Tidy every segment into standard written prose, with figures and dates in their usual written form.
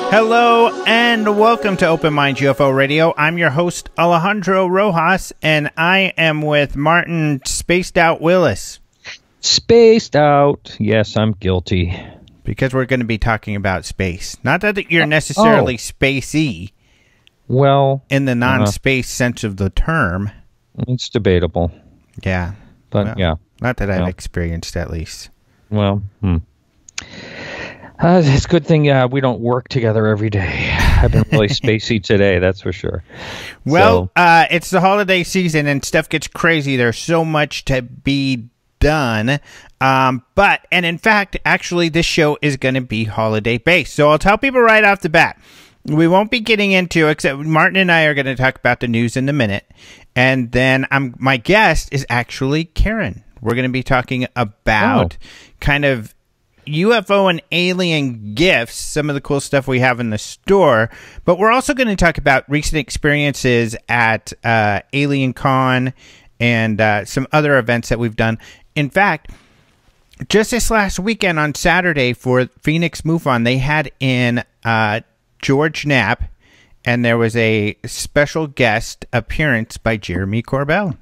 Hello and welcome to Open Minds UFO Radio. I'm your host Alejandro Rojas, and I am with Martin Spaced Out Willis. Spaced out. Yes, I'm guilty. Because we're going to be talking about space. Not that you're necessarily spacey. Well, in the non-space sense of the term. It's debatable. Yeah. But well, yeah. Not that I've experienced, at least. Well, it's a good thing we don't work together every day. I've been really spacey today, that's for sure. Well, it's the holiday season and stuff gets crazy. There's so much to be done. And in fact, actually, this show is going to be holiday-based. So I'll tell people right off the bat. We won't be getting into, except Martin and I are going to talk about the news in a minute. And then my guest is actually Karen. We're going to be talking about kind of UFO and alien gifts, some of the cool stuff we have in the store. But we're also going to talk about recent experiences at Alien Con and some other events that we've done. In fact, just this last weekend on Saturday for Phoenix MUFON, they had in George Knapp, and there was a special guest appearance by Jeremy Korbel.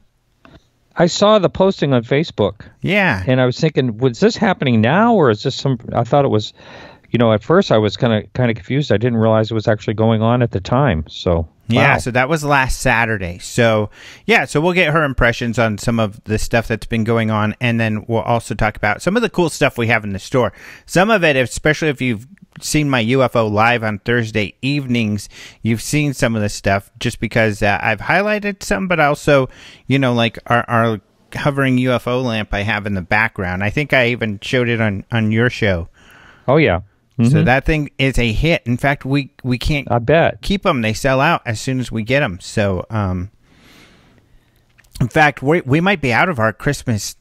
I saw the posting on Facebook. Yeah. And I was thinking, was this happening now, or is this I thought it was, at first I was kind of confused. I didn't realize it was actually going on at the time. So, yeah, so that was last Saturday. So, yeah, so we'll get her impressions on some of the stuff that's been going on, and then we'll also talk about some of the cool stuff we have in the store. Some of it, especially if you've seen my UFO Live on Thursday evenings, you've seen some of the stuff just because I've highlighted some, but also, like our hovering UFO lamp I have in the background. I think I even showed it on your show. Oh, yeah. Mm-hmm. So that thing is a hit. In fact, we can't keep them. They sell out as soon as we get them. So, in fact, we might be out of our Christmas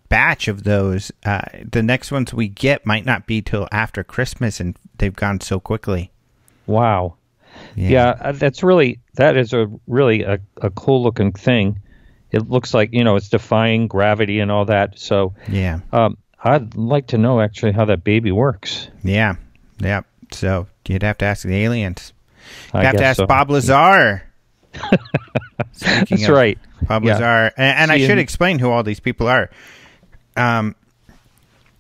batch of those. The next ones we get might not be till after Christmas, and they've gone so quickly. Wow. Yeah, that is a really cool looking thing. It looks like, it's defying gravity and all that. So yeah. I'd like to know actually how that baby works. Yeah. Yeah. So you'd have to ask the aliens. You'd have to ask so. Bob Lazar. That's right. Bob Lazar. And I should explain who all these people are. And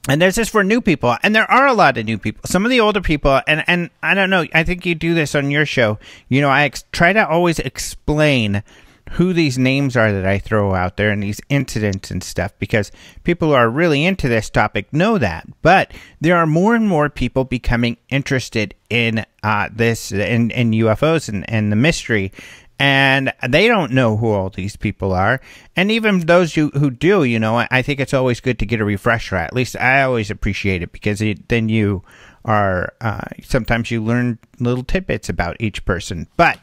there's this for new people. And there are a lot of new people. Some of the older people, and I don't know, I think you do this on your show. I try to always explain who these names are that I throw out there and these incidents and stuff, because people who are really into this topic know that. But there are more and more people becoming interested in this, in UFOs and the mystery. And they don't know who all these people are. And even those who do, I think it's always good to get a refresher. At least I always appreciate it, because then you are, sometimes you learn little tidbits about each person. But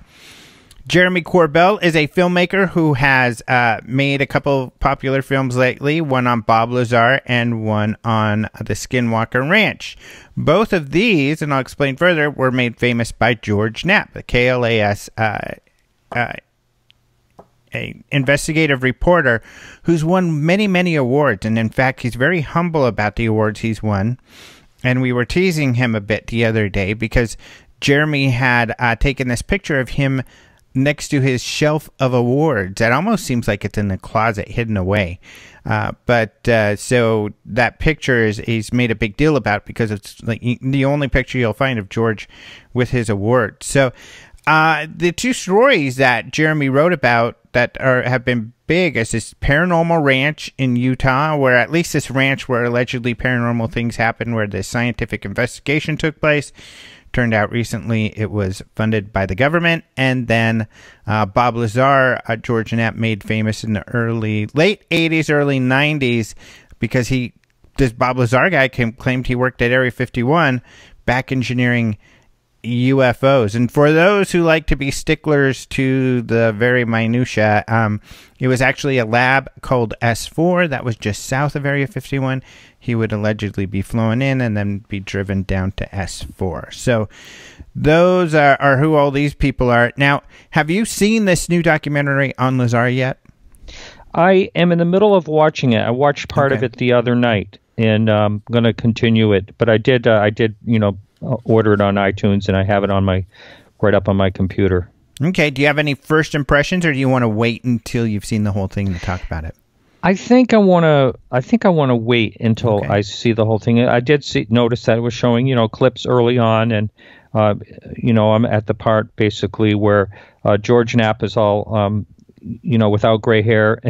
Jeremy Korbel is a filmmaker who has made a couple popular films lately, one on Bob Lazar and one on the Skinwalker Ranch. Both of these, and I'll explain further, were made famous by George Knapp, the KLAS a investigative reporter who's won many, many awards. And in fact, he's very humble about the awards he's won. And we were teasing him a bit the other day because Jeremy had taken this picture of him next to his shelf of awards. That almost seems like it's in the closet hidden away. So that picture he's made a big deal about, because it's like the only picture you'll find of George with his awards. So the two stories that Jeremy wrote about that have been big is this Paranormal Ranch in Utah, where at least this ranch where allegedly paranormal things happened, where the scientific investigation took place, Turned out recently it was funded by the government. And then Bob Lazar, George Knapp made famous in the late 80s, early 90s, because this Bob Lazar guy claimed he worked at Area 51 back engineering UFOs. And for those who like to be sticklers to the very minutia, it was actually a lab called S4 that was just south of Area 51. He would allegedly be flown in and then be driven down to S4. So those are who all these people are. Now, have you seen this new documentary on Lazar yet? I am in the middle of watching it. I watched part of it the other night, and I'm going to continue it. But I did order it on iTunes, and I have it right up on my computer. Okay. Do you have any first impressions, or do you want to wait until you've seen the whole thing to talk about it? I think I want to wait until I see the whole thing. I did notice that it was showing, clips early on, and I'm at the part basically where George Knapp is all without gray hair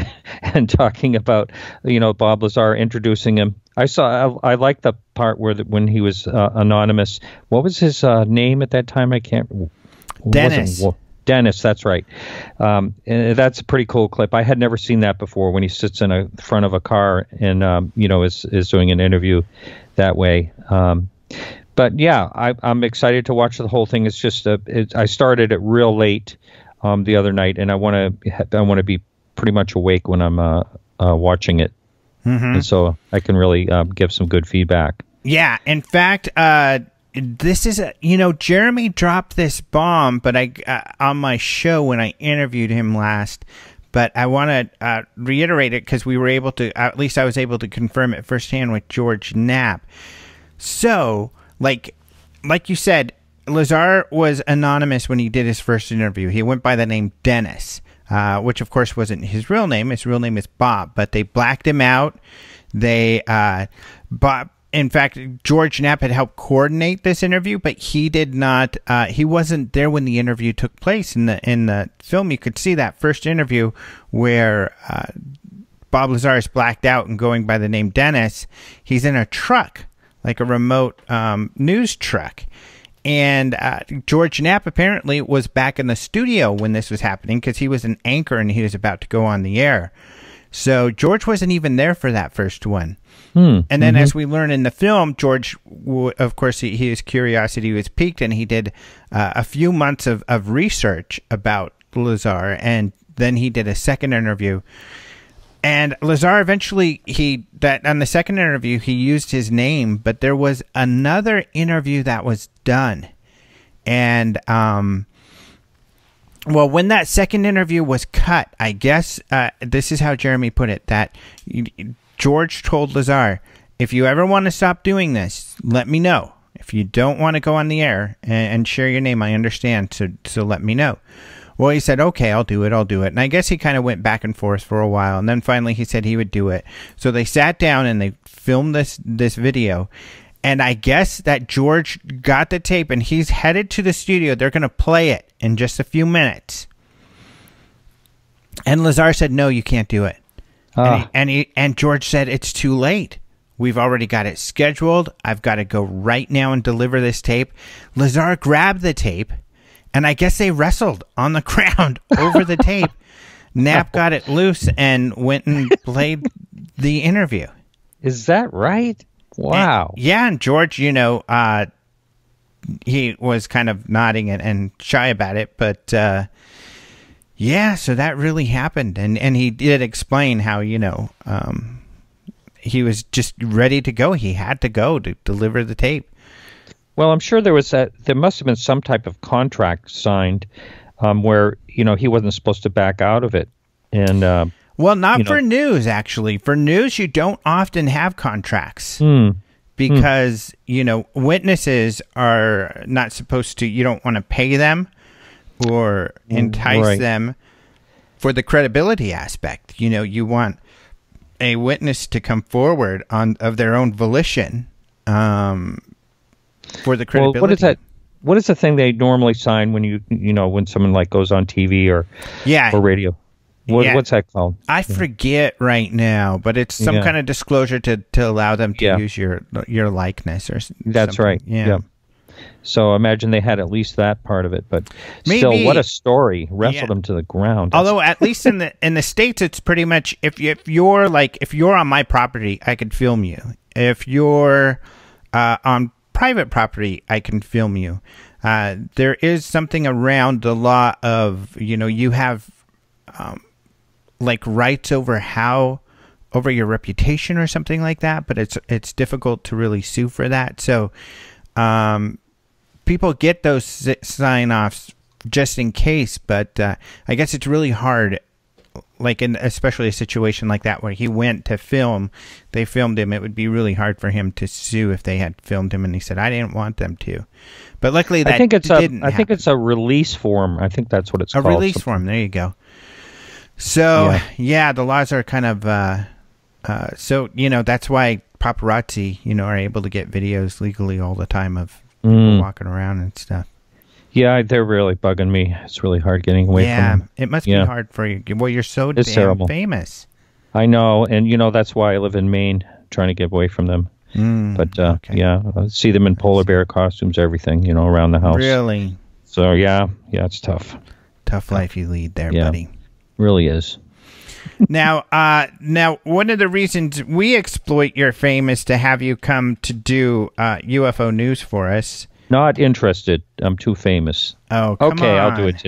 and talking about Bob Lazar introducing him. I like the part when he was anonymous. What was his name at that time? I can't. Dennis. Dennis, that's right. And that's a pretty cool clip. I had never seen that before, when he sits in the front of a car and is doing an interview that way. But yeah, I'm excited to watch the whole thing. It's just I started it real late the other night, and I want to be pretty much awake when I'm watching it, and so I can really give some good feedback. Yeah, in fact, this is Jeremy dropped this bomb, but on my show when I interviewed him last. But I want to reiterate it because we were able to, at least I was able to confirm it firsthand with George Knapp. So, like you said, Lazar was anonymous when he did his first interview. He went by the name Dennis, which of course wasn't his real name. His real name is Bob, but they blacked him out. In fact, George Knapp had helped coordinate this interview, but he did not. He wasn't there when the interview took place. In the film, you could see that first interview where Bob Lazar is blacked out and going by the name Dennis. He's in a truck, like a remote news truck. And George Knapp apparently was back in the studio when this was happening because he was an anchor and he was about to go on the air. So George wasn't even there for that first one. And then as we learn in the film, George, of course, his curiosity was piqued, and he did a few months of research about Lazar, and then he did a second interview. And Lazar eventually, on the second interview, he used his name, but there was another interview that was done. And, well, when that second interview was cut, I guess this is how Jeremy put it, that George told Lazar, if you ever want to stop doing this, let me know. If you don't want to go on the air and share your name, I understand, so let me know. Well, he said, okay, I'll do it. And I guess he kind of went back and forth for a while, and then finally he said he would do it. So they sat down and they filmed this video, and I guess that George got the tape, and he's headed to the studio. They're going to play it in just a few minutes. And Lazar said, no, you can't do it. And George said, it's too late. We've already got it scheduled. I've got to go right now and deliver this tape. Lazar grabbed the tape, and I guess they wrestled on the ground over the tape. Knapp got it loose and went and played the interview. Is that right? Wow. And George, he was kind of nodding and shy about it, but yeah, so that really happened. And he did explain how, he was just ready to go. He had to go to deliver the tape. Well, I'm sure there must have been some type of contract signed where, he wasn't supposed to back out of it. And well, not for news, actually. For news, you don't often have contracts because, witnesses are not supposed to, you don't want to pay them or entice them for the credibility aspect. You want a witness to come forward of their own volition for the credibility. Well, what is the thing they normally sign when when someone like goes on TV or radio? What's that called? I forget right now, but it's some kind of disclosure to allow them to use your likeness or that's something. Right. Yeah. So imagine they had at least that part of it. But Maybe. Still, what a story! Wrestled them to the ground. Although at least in the States, it's pretty much if you're on my property, I could film you. If you're on private property, I can film you. There is something around the law of, you have rights over your reputation or something like that, but it's difficult to really sue for that. So people get those sign-offs just in case, but I guess it's really hard, especially a situation like that where he went to film, they filmed him. It would be really hard for him to sue if they had filmed him and he said, I didn't want them to. But luckily that didn't happen. I think it's a release form. I think that's what it's called. A release form. There you go. So, yeah, the laws are kind of, that's why paparazzi, are able to get videos legally all the time of people walking around and stuff. Yeah, they're really bugging me. It's really hard getting away from them. It must be hard for you. Well, you're so it's damn terrible. Famous. I know, and that's why I live in Maine, trying to get away from them. But I see them in polar bear costumes, everything, around the house. Really? So yeah, it's tough. Tough life you lead there, buddy. Really is. Now, one of the reasons we exploit your fame is to have you come to do UFO news for us. Not interested. I'm too famous. Oh, come okay. on. I'll do it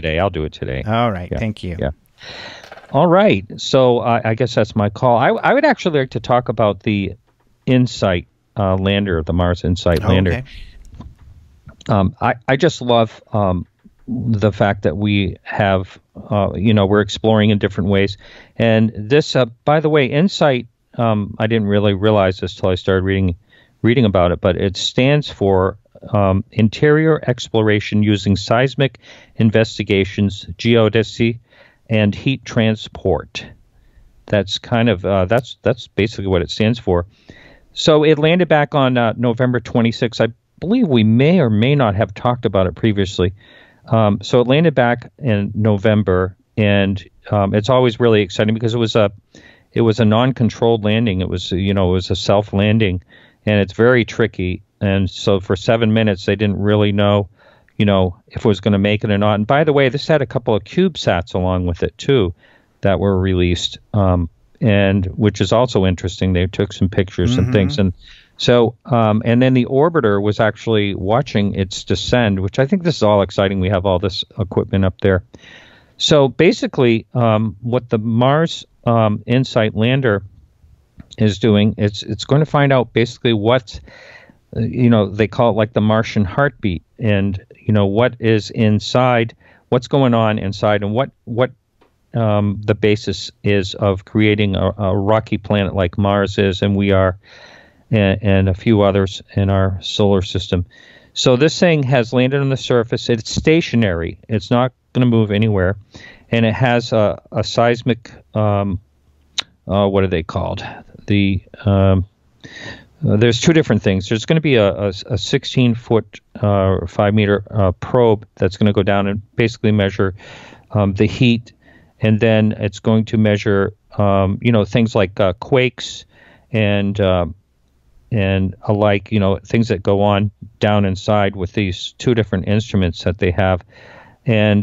today. All right. Thank you. Yeah. All right. So I guess that's my call. I would actually like to talk about the InSight lander, the Mars InSight lander. Okay. I just love the fact that we have, we're exploring in different ways. And this, by the way, InSight, I didn't really realize this till I started reading about it, but it stands for Interior Exploration Using Seismic Investigations, Geodesy, and Heat Transport. That's kind of, that's basically what it stands for. So it landed back on November 26th. I believe we may or may not have talked about it previously. So it landed back in November, and it's always really exciting because it was a non-controlled landing. It was a self-landing, and it's very tricky. And so for 7 minutes, they didn't really know, if it was going to make it or not. And by the way, this had a couple of CubeSats along with it too, that were released, and which is also interesting. They took some pictures and things, and so, and then the orbiter was actually watching its descend, which I think this is all exciting. We have all this equipment up there. So basically, what the Mars InSight lander is doing, it's going to find out basically what, they call it like the Martian heartbeat, and what is inside, what's going on inside, and what the basis is of creating a rocky planet like Mars is, and we are. And a few others in our solar system. So this thing has landed on the surface. It's stationary. It's not going to move anywhere. And it has a seismic, what are they called? There's two different things. There's going to be a 16-foot, 5-meter probe that's going to go down and basically measure the heat. And then it's going to measure, things like quakes and alike, things that go on down inside with these two different instruments that they have. And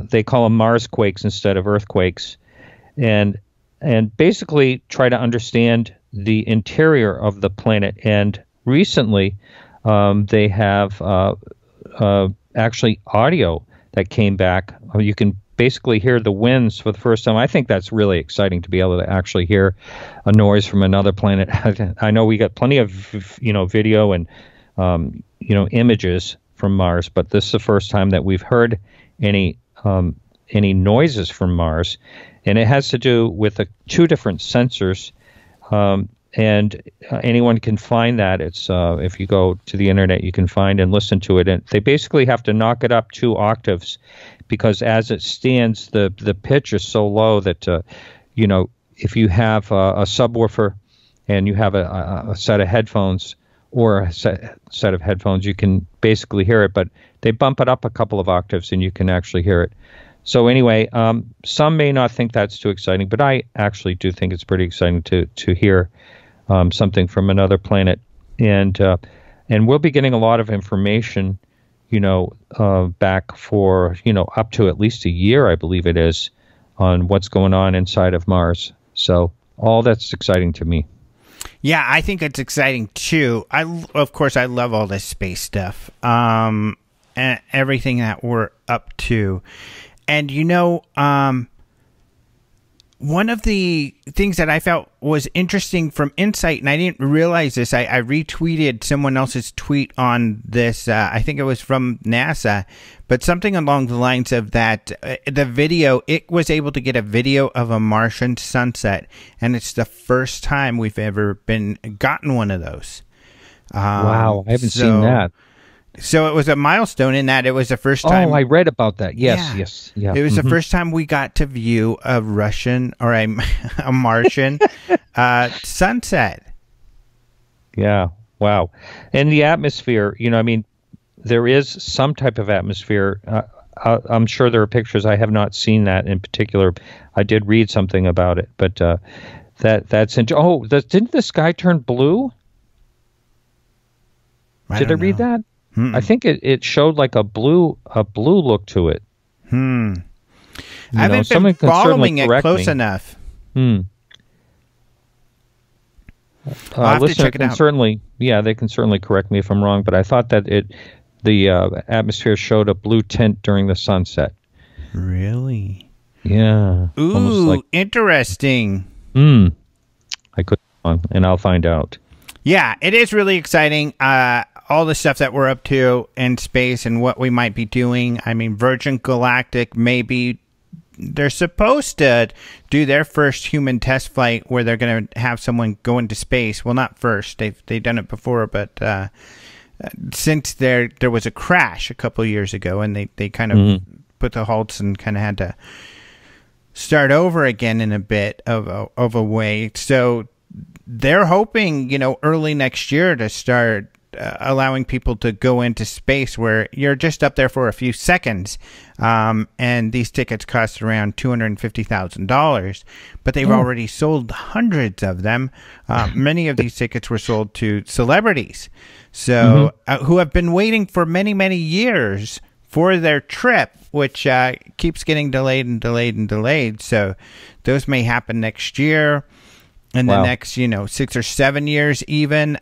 they call them Mars quakes instead of earthquakes. And basically try to understand the interior of the planet. And recently they have actually audio that came back. You can basically hear the winds for the first time. I think that's really exciting to be able to actually hear a noise from another planet. I know we got plenty of video and images from Mars, but this is the first time that we've heard any noises from Mars, and it has to do with two different sensors. And anyone can find that. It's if you go to the internet, you can find and listen to it. And they basically have to knock it up 2 octaves, because as it stands, the pitch is so low that if you have a subwoofer and you have a set of headphones or a set of headphones, you can basically hear it. But they bump it up a couple of octaves and you can actually hear it. So anyway, some may not think that's too exciting, but I actually do think it's pretty exciting to hear something from another planet. And we'll be getting a lot of information back for, up to at least a year, I believe it is, on what's going on inside of Mars. So all that's exciting to me. Yeah, I think it's exciting too. Of course, I love all this space stuff, and everything that we're up to. And one of the things that I felt was interesting from Insight, and I didn't realize this, I retweeted someone else's tweet on this, I think it was from NASA, but something along the lines of that, the video, it was able to get a video of a Martian sunset, and it's the first time we've ever gotten one of those. Wow, I haven't seen that. So it was a milestone in that it was the first time. Oh, I read about that. Yes. It was the first time we got to view a Russian or a Martian sunset. Yeah. Wow. And the atmosphere, there is some type of atmosphere. I'm sure there are pictures. I have not seen that in particular. I did read something about it, but that's interesting. Didn't the sky turn blue? Did I read that? I think it showed like a blue look to it. I haven't been following it close enough. I'll have to check it out. They can certainly correct me if I'm wrong, but I thought that the atmosphere showed a blue tint during the sunset. Really? Yeah. Ooh, interesting. I could, and I'll find out. Yeah, it is really exciting. All the stuff that we're up to in space and what we might be doing. I mean, Virgin Galactic, maybe they're supposed to do their first human test flight where they're going to have someone go into space. Well, not first. They've done it before, but since there was a crash a couple of years ago, and they kind of put the halts and kind of had to start over again in a bit of a way. So they're hoping, early next year to start allowing people to go into space where you're just up there for a few seconds. And these tickets cost around $250,000, but they've already sold hundreds of them. Many of these tickets were sold to celebrities, so who have been waiting for many, many years for their trip, which keeps getting delayed and delayed and delayed. So those may happen next year. In the next, 6 or 7 years even.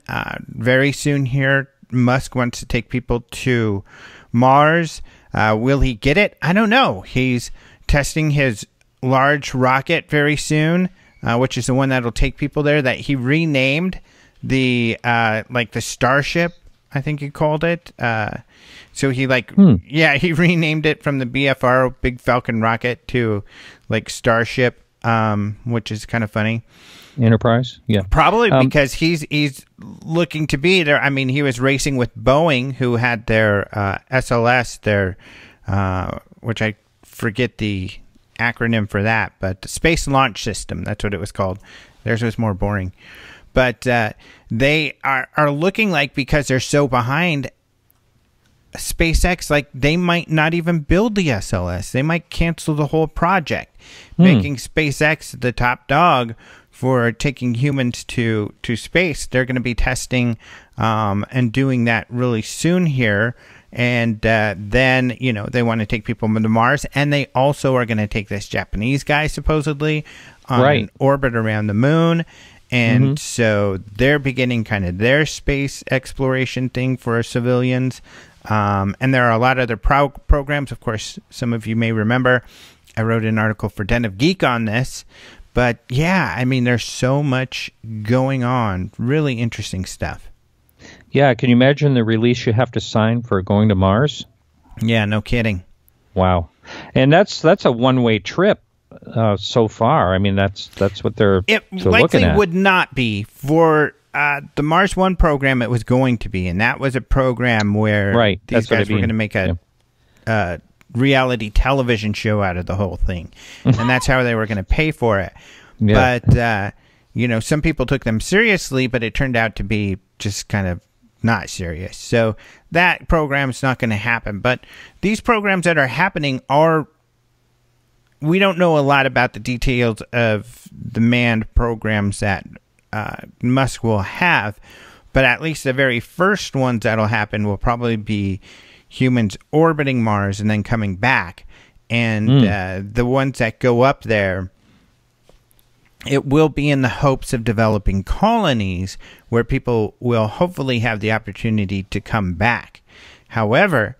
Very soon here, Musk wants to take people to Mars. Will he get it? I don't know. He's testing his large rocket very soon, which is the one that'll take people there, that he renamed the Starship, I think he called it. So he he renamed it from the BFR, Big Falcon rocket, to Starship, which is kind of funny. Enterprise, yeah, probably because he's looking to be there. I mean, he was racing with Boeing, who had their SLS, which I forget the acronym for that, but Space Launch System. That's what it was called. Theirs was more boring, but they are looking like, because they're so behind SpaceX, they might not even build the SLS. They might cancel the whole project, making SpaceX the top dog for taking humans to space. They're going to be testing and doing that really soon here. And then, they want to take people to Mars. And they also are going to take this Japanese guy, supposedly, on an orbit around the moon. And so they're beginning kind of their space exploration thing for civilians. And there are a lot of other programs. Of course, some of you may remember, I wrote an article for Den of Geek on this. But yeah, I mean, there's so much going on. Really interesting stuff. Yeah, can you imagine the release you have to sign for going to Mars? Yeah, no kidding. Wow. And that's a one-way trip so far. I mean, that's what they're looking at. It likely would not be for the Mars One program. It was going to be, and that was a program where these guys were going to make a reality television show out of the whole thing, and that's how they were going to pay for it. But some people took them seriously, but it turned out to be just kind of not serious. So that program's not going to happen. But these programs that are happening we don't know a lot about the details of the manned programs that Musk will have, but at least the very first ones that'll happen will probably be humans orbiting Mars and then coming back. And the ones that go up there, it will be in the hopes of developing colonies where people will hopefully have the opportunity to come back. However,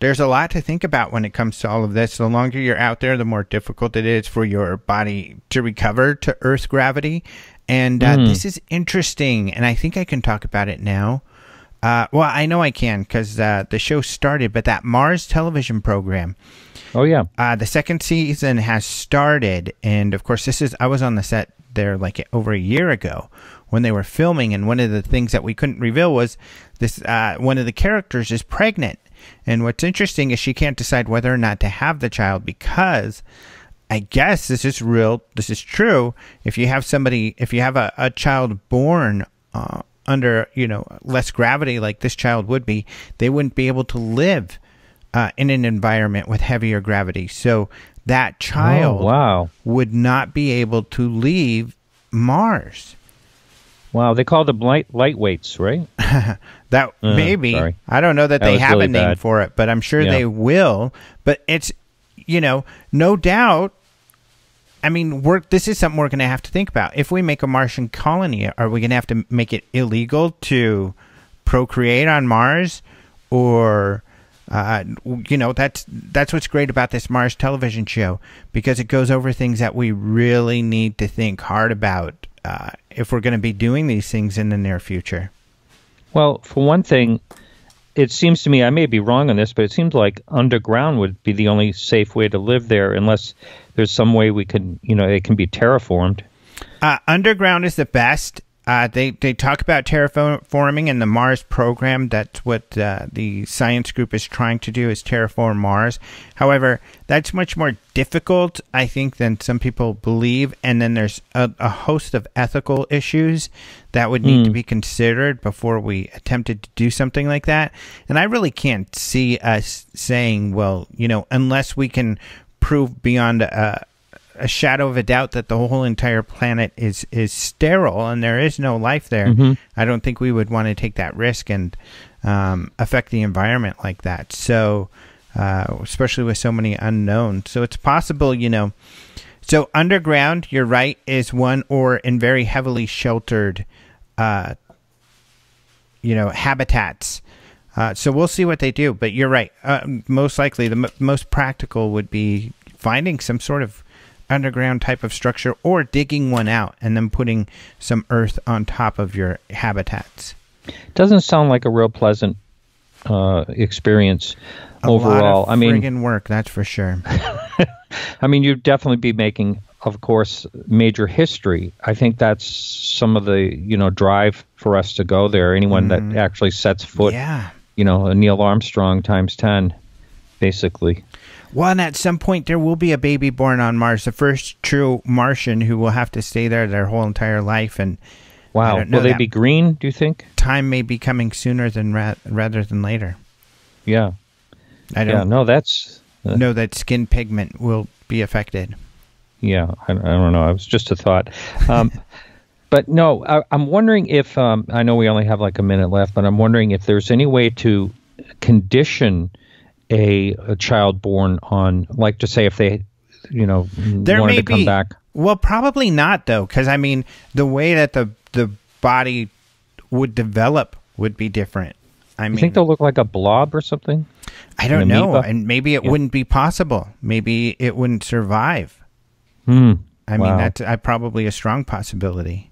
there's a lot to think about when it comes to all of this. The longer you're out there, the more difficult it is for your body to recover to Earth gravity. And this is interesting, and I think I can talk about it now. Well, I know I can because the show started, but that Mars television program. Oh, yeah. The second season has started, and of course, I was on the set there like over a year ago when they were filming, and one of the things that we couldn't reveal was this: one of the characters is pregnant, and what's interesting is she can't decide whether or not to have the child because, I guess this is real, this is true. If you have a child born under less gravity like this child would be, they wouldn't be able to live in an environment with heavier gravity. So that child would not be able to leave Mars. Wow, they call them lightweights, right? That maybe. Sorry. I don't know that they have really a name for it, but I'm sure they will. But it's, no doubt. I mean, this is something we're going to have to think about. If we make a Martian colony, are we going to have to make it illegal to procreate on Mars? Or, that's what's great about this Mars television show, because it goes over things that we really need to think hard about if we're going to be doing these things in the near future. Well, for one thing, it seems to me, I may be wrong on this, but it seems like underground would be the only safe way to live there, unless there's some way we can, it can be terraformed. Underground is the best. They talk about terraforming in the Mars program. That's what the science group is trying to do, is terraform Mars. However, that's much more difficult, I think, than some people believe. And then there's a host of ethical issues that would need to be considered before we attempted to do something like that. And I really can't see us saying, well, unless we can prove beyond a shadow of a doubt that the whole entire planet is sterile and there is no life there, I don't think we would want to take that risk and affect the environment like that. So, especially with so many unknowns. So it's possible, So underground, you're right, is one, or in very heavily sheltered, habitats. So we'll see what they do. But you're right. Most likely, the most practical would be finding some sort of underground type of structure, or digging one out and then putting some earth on top of your habitats. Doesn't sound like a real pleasant experience overall. A lot of friggin' work, that's for sure. I mean, you'd definitely be making, of course, major history. I think that's some of the, drive for us to go there. Anyone that actually sets foot, a Neil Armstrong times 10, basically. Well, and at some point there will be a baby born on Mars, the first true Martian who will have to stay there their whole entire life. And wow, will they be green, do you think? Time may be coming sooner than rather than later. Yeah. I don't know that skin pigment will be affected. Yeah, I don't know. It was just a thought. But no, I'm wondering if, I know we only have like a minute left, but I'm wondering if there's any way to condition a child born on, like, to say if they, wanted to come back. Well, probably not, though, because, I mean, the way that the body would develop would be different. I mean, you think they'll look like a blob or something? I don't know, and maybe it wouldn't be possible. Maybe it wouldn't survive. I mean, that's probably a strong possibility.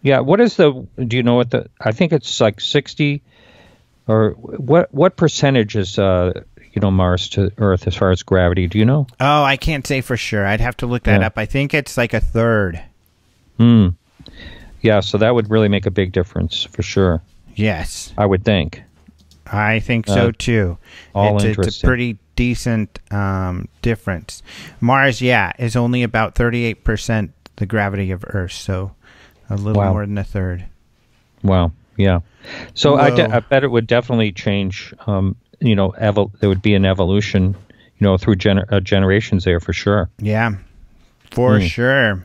Yeah, do you know what I think it's like 60, or what percentage is, Mars to Earth as far as gravity? Do you know? Oh, I can't say for sure. I'd have to look that up. I think it's like a third. Yeah, so that would really make a big difference for sure. Yes. I would think. I think so too. It's a pretty decent difference. Mars, is only about 38% the gravity of Earth, so a little more than a third. Wow, yeah. So I bet it would definitely change. There would be an evolution, through generations there for sure. Yeah, for sure.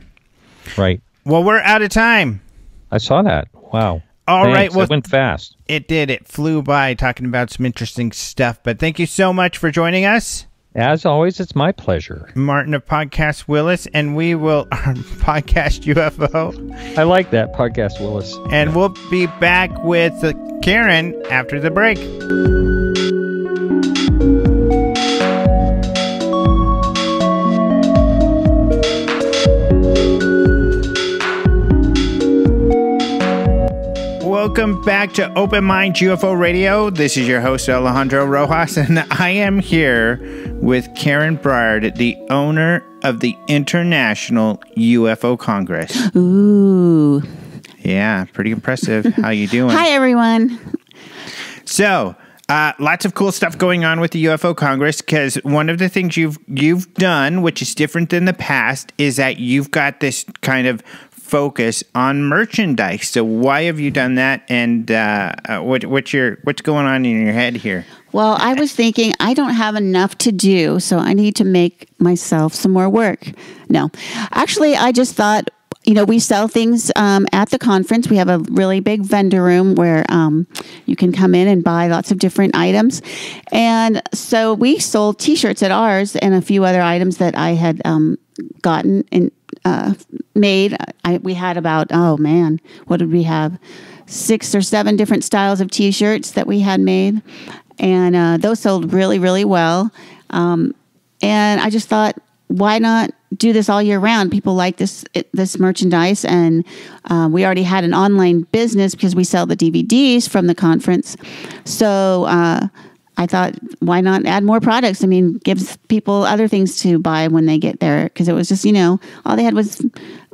Right. Well, we're out of time. I saw that. Wow. All right. Well, it went fast. It did. It flew by talking about some interesting stuff. But thank you so much for joining us. As always, it's my pleasure. Martin of Podcast Willis, and we will Podcast UFO. I like that, Podcast Willis. And we'll be back with Karen after the break. Welcome back to Open Mind UFO Radio. This is your host, Alejandro Rojas, and I am here with Karen Brard, the owner of the International UFO Congress. Ooh. Yeah, pretty impressive. How you doing? Hi, everyone. So, lots of cool stuff going on with the UFO Congress, because one of the things you've done, which is different than the past, is that you've got this kind of focus on merchandise. So why have you done that, and what's going on in your head here? Well, I was thinking I don't have enough to do, so I need to make myself some more work. No, actually, I just thought, we sell things at the conference. We have a really big vendor room where you can come in and buy lots of different items. And so we sold T-shirts at ours and a few other items that I had gotten and made. We had about, what did we have? 6 or 7 different styles of T-shirts that we had made. And those sold really, really well. And I just thought, why not do this all year round? People like this merchandise, and we already had an online business because we sell the DVDs from the conference. So I thought, why not add more products? I mean, gives people other things to buy when they get there, because it was just, all they had was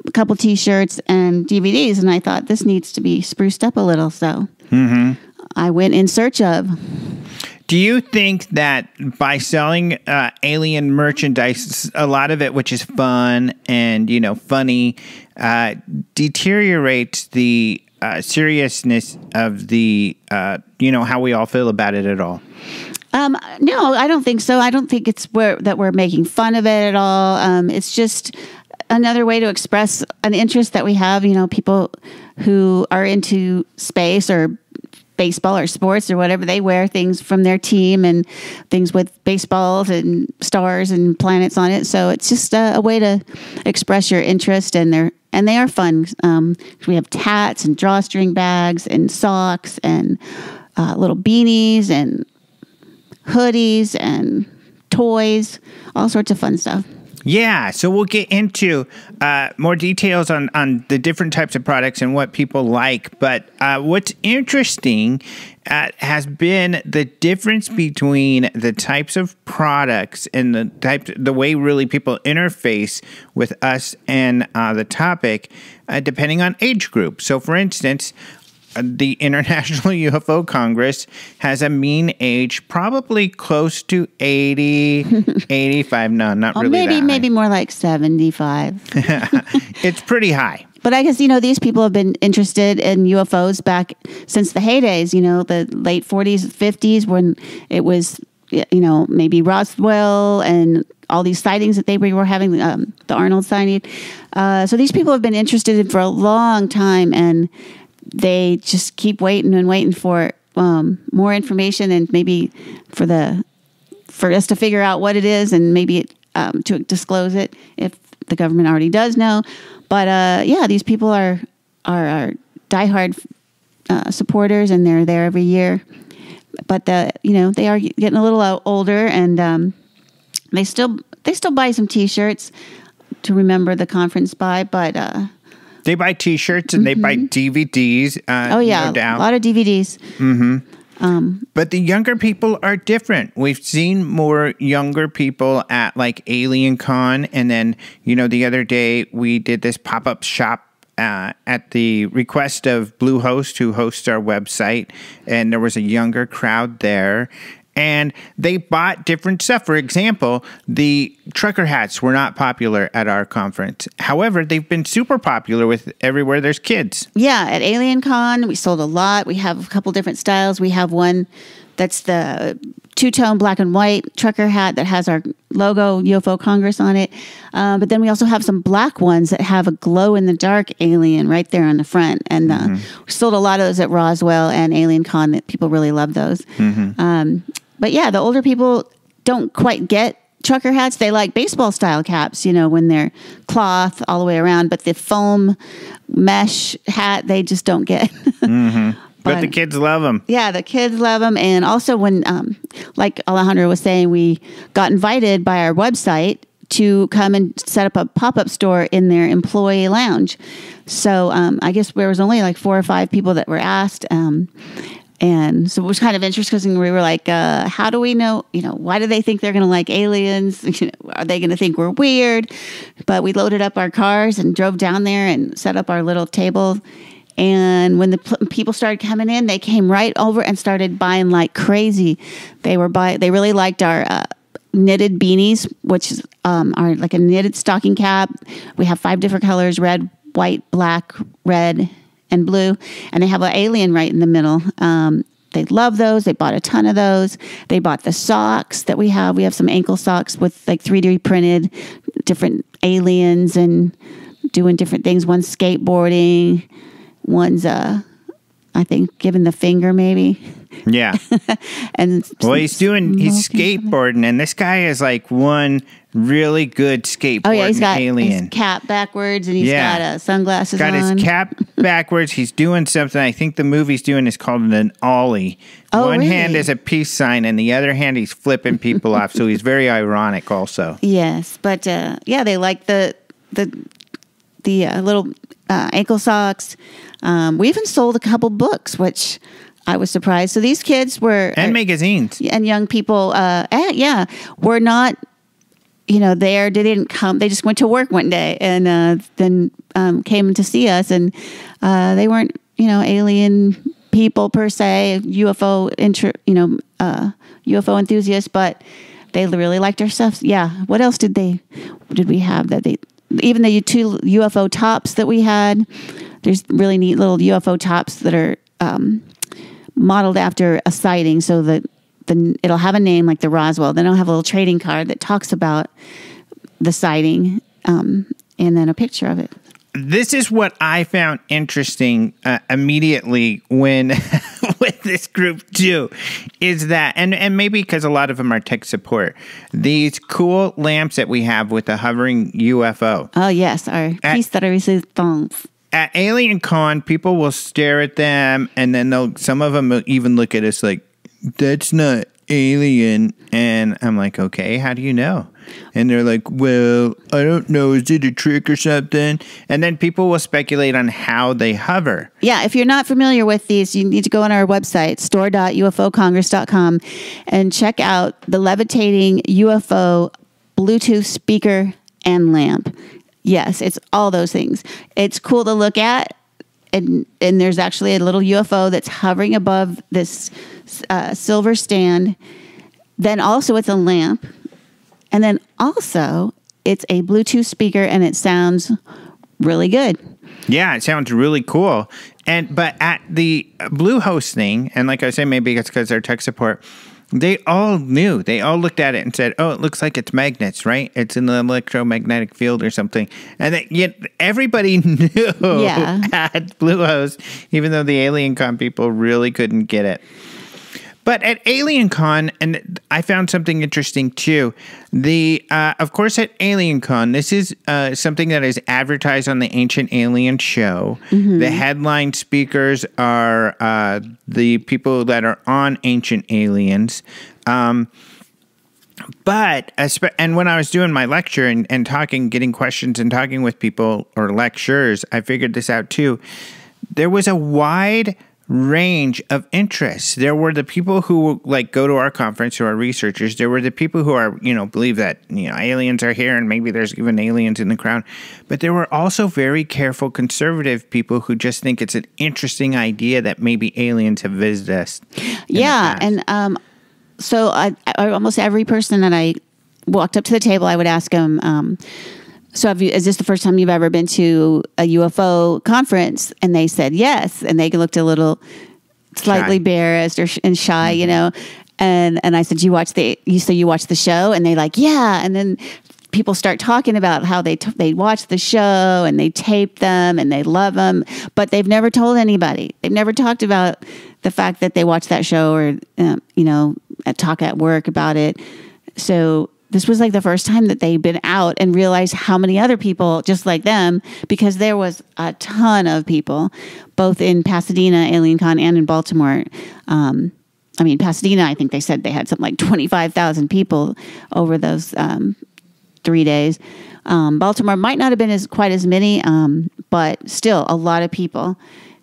a couple T-shirts and DVDs, and I thought this needs to be spruced up a little. So I went in search of. Do you think that by selling alien merchandise, a lot of it, which is fun and, funny, deteriorates the seriousness of the, how we all feel about it at all? No, I don't think so. I don't think it's that we're making fun of it at all. It's just another way to express an interest that we have, people who are into space or baseball or sports or whatever. They wear things from their team and things with baseballs and stars and planets on it. So it's just a way to express your interest, and they are fun. We have tats and drawstring bags and socks and little beanies and hoodies and toys, all sorts of fun stuff. Yeah, so we'll get into more details on the different types of products and what people like. But what's interesting has been the difference between the types of products and the way really people interface with us and the topic, depending on age group. So, for instance, the International UFO Congress has a mean age probably close to 80, 85. No, not really that high. Maybe more like 75. It's pretty high. But I guess, these people have been interested in UFOs back since the heydays, the late 40s, 50s, when it was, maybe Roswell and all these sightings that they were having, the Arnold sighting. So these people have been interested in for a long time, and they just keep waiting and waiting for more information, and maybe for us to figure out what it is, and maybe to disclose it if the government already does know. But these people are diehard supporters, and they're there every year. But they are getting a little older, and they still buy some T-shirts to remember the conference by, but. They buy T-shirts and they buy DVDs. No doubt. A lot of DVDs. But the younger people are different. We've seen more younger people at like Alien Con, and then the other day we did this pop-up shop at the request of Bluehost, who hosts our website, and there was a younger crowd there. And they bought different stuff. For example, the trucker hats were not popular at our conference. However, they've been super popular with everywhere there's kids. Yeah, at Alien Con, we sold a lot. We have a couple different styles. We have one that's the two-tone black and white trucker hat that has our logo, UFO Congress, on it. But then we also have some black ones that have a glow-in-the-dark alien right there on the front. And we sold a lot of those at Roswell and Alien Con. That people really love those. But yeah, the older people don't quite get trucker hats. They like baseball style caps, when they're cloth all the way around, but the foam mesh hat, they just don't get. But the kids love them. Yeah, the kids love them. And also when, like Alejandro was saying, we got invited by our website to come and set up a pop-up store in their employee lounge. So I guess there was only like 4 or 5 people that were asked. And so it was kind of interesting because we were like, how do we know, why do they think they're going to like aliens? Are they going to think we're weird? But we loaded up our cars and drove down there and set up our little table. And when the people started coming in, they came right over and started buying like crazy. They really liked our knitted beanies, which are like a knitted stocking cap. We have 5 different colors: red, white, black, red, and blue, and they have an alien right in the middle. They love those. They bought a ton of those. They bought the socks that we have. We have some ankle socks with like 3D printed different aliens and doing different things. One's skateboarding. One's, I think, giving the finger maybe. Yeah. And he's skateboarding, and this guy is like one really good skateboarding Oh yeah, he's got alien. his cap backwards, and he's got sunglasses on. Got his cap backwards. He's doing something. I think the movie he's doing is called an ollie. One hand is a peace sign, and the other hand he's flipping people off. So he's very ironic, also. Yes, but they like the little ankle socks. We even sold a couple books, which I was surprised. So these kids were magazines and young people. Were not. There. They didn't come. They just went to work one day and then came to see us. And they weren't, alien people per se, UFO enthusiasts, but they really liked our stuff. Yeah. What else did we have that even the 2 UFO tops that we had? There's really neat little UFO tops that are modeled after a sighting, so that it'll have a name like the Roswell. Then it'll have a little trading card that talks about the sighting, and then a picture of it. This is what I found interesting immediately when with this group too, is that, and maybe because a lot of them are tech support, these cool lamps that we have with the hovering UFO. Oh yes, our piece de resistance. At Alien Con, people will stare at them, and then some of them will even look at us like, that's not alien. And I'm like, okay, how do you know? And they're like, well, I don't know. Is it a trick or something? And then people will speculate on how they hover. Yeah, if you're not familiar with these, you need to go on our website, store.ufocongress.com, and check out the levitating UFO Bluetooth speaker and lamp. Yes, it's all those things. It's cool to look at. And there's actually a little UFO that's hovering above this silver stand. Then also it's a lamp. And then also it's a Bluetooth speaker, and it sounds really good. Yeah, it sounds really cool. But at the Bluehost thing, and like I say, maybe it's because they're tech support, they all knew. They all looked at it and said, oh, it looks like it's magnets, right? It's in the electromagnetic field or something. And yet everybody knew at Bluehost, even though the Alien Con people really couldn't get it. But at Alien Con, and I found something interesting too. Of course, at Alien Con, this is something that is advertised on the Ancient Alien show. Mm-hmm. The headline speakers are the people that are on Ancient Aliens. And when I was doing my lecture and talking, getting questions and talking with people or lecturers, I figured this out too. There was a wide range of interests. There were the people who go to our conference, who are researchers. There were the people who are, believe that, aliens are here and maybe there's even aliens in the crowd. But there were also very careful conservative people who just think it's an interesting idea that maybe aliens have visited us. Yeah. And so I almost every person that I walked up to the table, I would ask them, so is this the first time you've ever been to a UFO conference? And they said yes. And they looked a little slightly embarrassed and shy, And I said, you watch the show? And they like, yeah. And then people start talking about how they watch the show and they tape them and they love them, but they've never told anybody. They've never talked about the fact that they watch that show or, talk at work about it. So this was like the first time that they'd been out and realized how many other people just like them, because there was a ton of people, both in Pasadena, AlienCon, and in Baltimore. Pasadena, I think they said they had something like 25,000 people over those 3 days. Baltimore might not have been quite as many, but still a lot of people.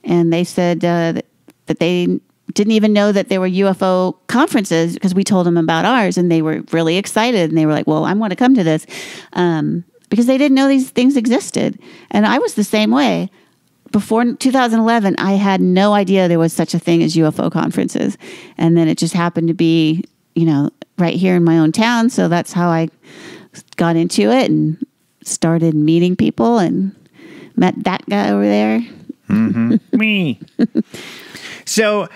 And they said that they didn't even know that there were UFO conferences because we told them about ours, and they were really excited. And they were like, well, I want to come to this because they didn't know these things existed. And I was the same way. Before 2011, I had no idea there was such a thing as UFO conferences. And then it just happened to be, right here in my own town. So that's how I got into it and started meeting people and met that guy over there. Mm-hmm. Me. So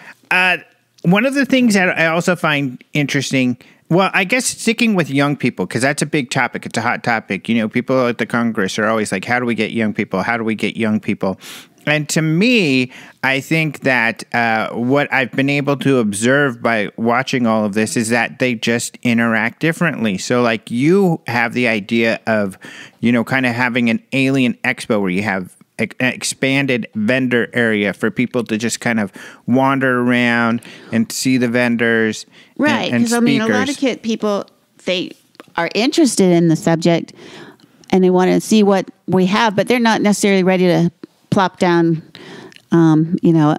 one of the things that I also find interesting, well, I guess sticking with young people, because that's a big topic. It's a hot topic. People at the Congress are always like, how do we get young people? How do we get young people? And to me, I think that what I've been able to observe by watching all of this is that they just interact differently. So like you have the idea of, kind of having an alien expo where you have an expanded vendor area for people to just kind of wander around and see the vendors. Right. Because a lot of people, they are interested in the subject and they want to see what we have, but they're not necessarily ready to plop down, a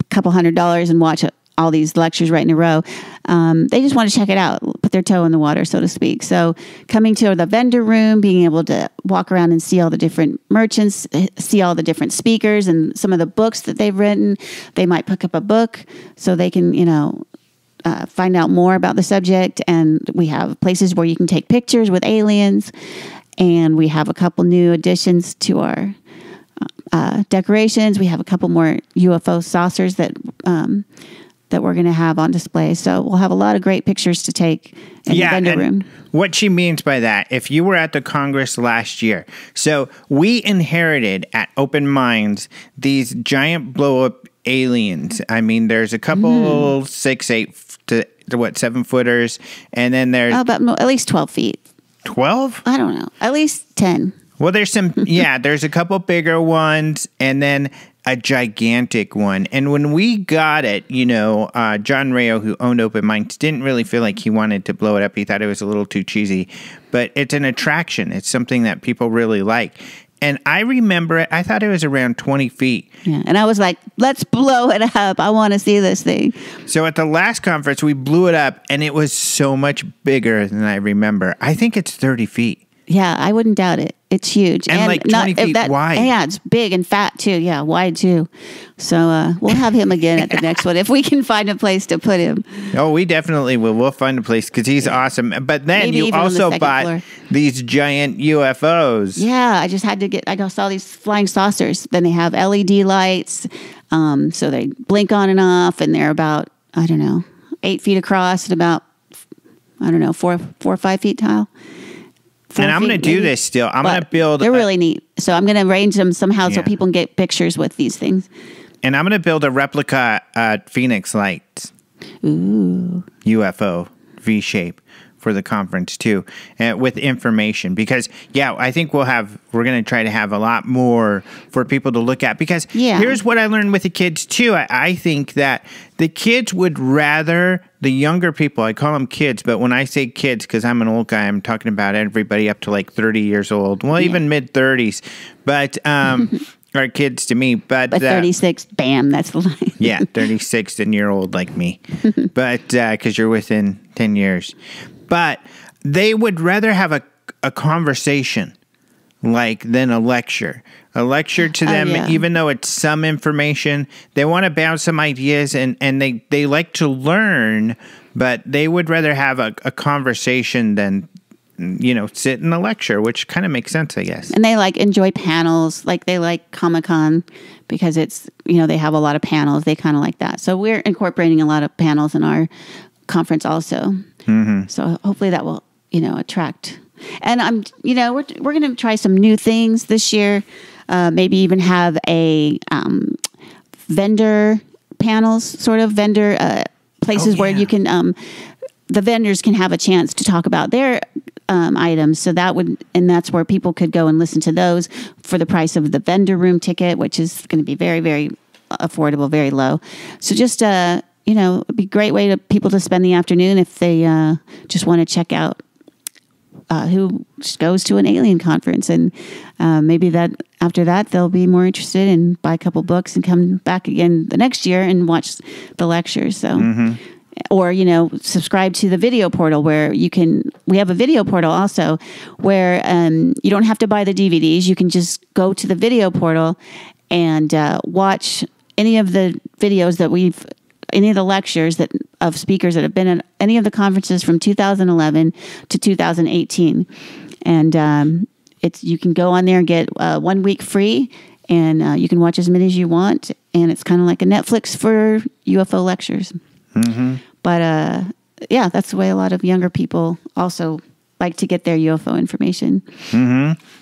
couple $100 and watch all these lectures right in a row. They just want to check it out, put their toe in the water, so to speak. So coming to the vendor room, being able to walk around and see all the different merchants, see all the different speakers and some of the books that they've written. They might pick up a book so they can, find out more about the subject. And we have places where you can take pictures with aliens. And we have a couple new additions to our decorations. We have a couple more UFO saucers that we're going to have on display. So we'll have a lot of great pictures to take in the vendor room. What she means by that, if you were at the Congress last year, so we inherited at Open Minds these giant blow-up aliens. I mean, there's a couple 6, 8 to 7 footers, and then there's about at least 12 feet. 12? I don't know. At least 10. Well, there's some, there's a couple bigger ones and then a gigantic one. And when we got it, John Rayo, who owned Open Minds, didn't really feel like he wanted to blow it up. He thought it was a little too cheesy. But it's an attraction. It's something that people really like. And I remember it. I thought it was around 20 feet. Yeah, and I was like, let's blow it up. I want to see this thing. So at the last conference, we blew it up, and it was so much bigger than I remember. I think it's 30 feet. Yeah, I wouldn't doubt it. It's huge. And like 20 feet wide. Yeah, it's big and fat too. Yeah, wide too. So we'll have him again at the next one if we can find a place to put him. Oh, we definitely will. We'll find a place because he's awesome. But then you also bought these giant UFOs. Yeah, I just had to I saw these flying saucers. Then they have LED lights. So they blink on and off, and they're about, 8 feet across and about, 4 or 5 feet tall. And I'm going to do this still. I'm going to build... They're really neat. So I'm going to arrange them somehow so people can get pictures with these things. And I'm going to build a replica Phoenix Lights. Ooh. UFO V-shape for the conference too, with information. Because, I think we're going to try to have a lot more for people to look at. Because here's what I learned with the kids too. I think that the kids would rather... The younger people, I call them kids, but when I say kids, because I'm an old guy, I'm talking about everybody up to like 30 years old. Well, even mid-30s, but are kids to me. But 36, bam, that's the line. Yeah, 36, and you're old like me. But because you're within 10 years. But they would rather have a conversation than a lecture. A lecture to them, even though it's some information, they want to bounce some ideas and they like to learn, but they would rather have a conversation than, sit in a lecture, which kind of makes sense, I guess. And they enjoy panels, they like Comic-Con because it's, they have a lot of panels. They kind of like that. So we're incorporating a lot of panels in our conference also. So hopefully that will, attract. And we're going to try some new things this year. Maybe even have a vendor panels, sort of vendor places where you can, the vendors can have a chance to talk about their items. So that's where people could go and listen to those for the price of the vendor room ticket, which is going to be very, very affordable, very low. So just, it'd be a great way to people to spend the afternoon if they just want to check out who goes to an alien conference. And maybe that after that, they'll be more interested and buy a couple books and come back again the next year and watch the lectures. So, or, subscribe to the video portal where we have a video portal also where you don't have to buy the DVDs. You can just go to the video portal and watch any of the videos any of the lectures of speakers that have been at any of the conferences from 2011 to 2018. And you can go on there and get 1 week free, and you can watch as many as you want. And it's kind of like a Netflix for UFO lectures. But that's the way a lot of younger people also like to get their UFO information.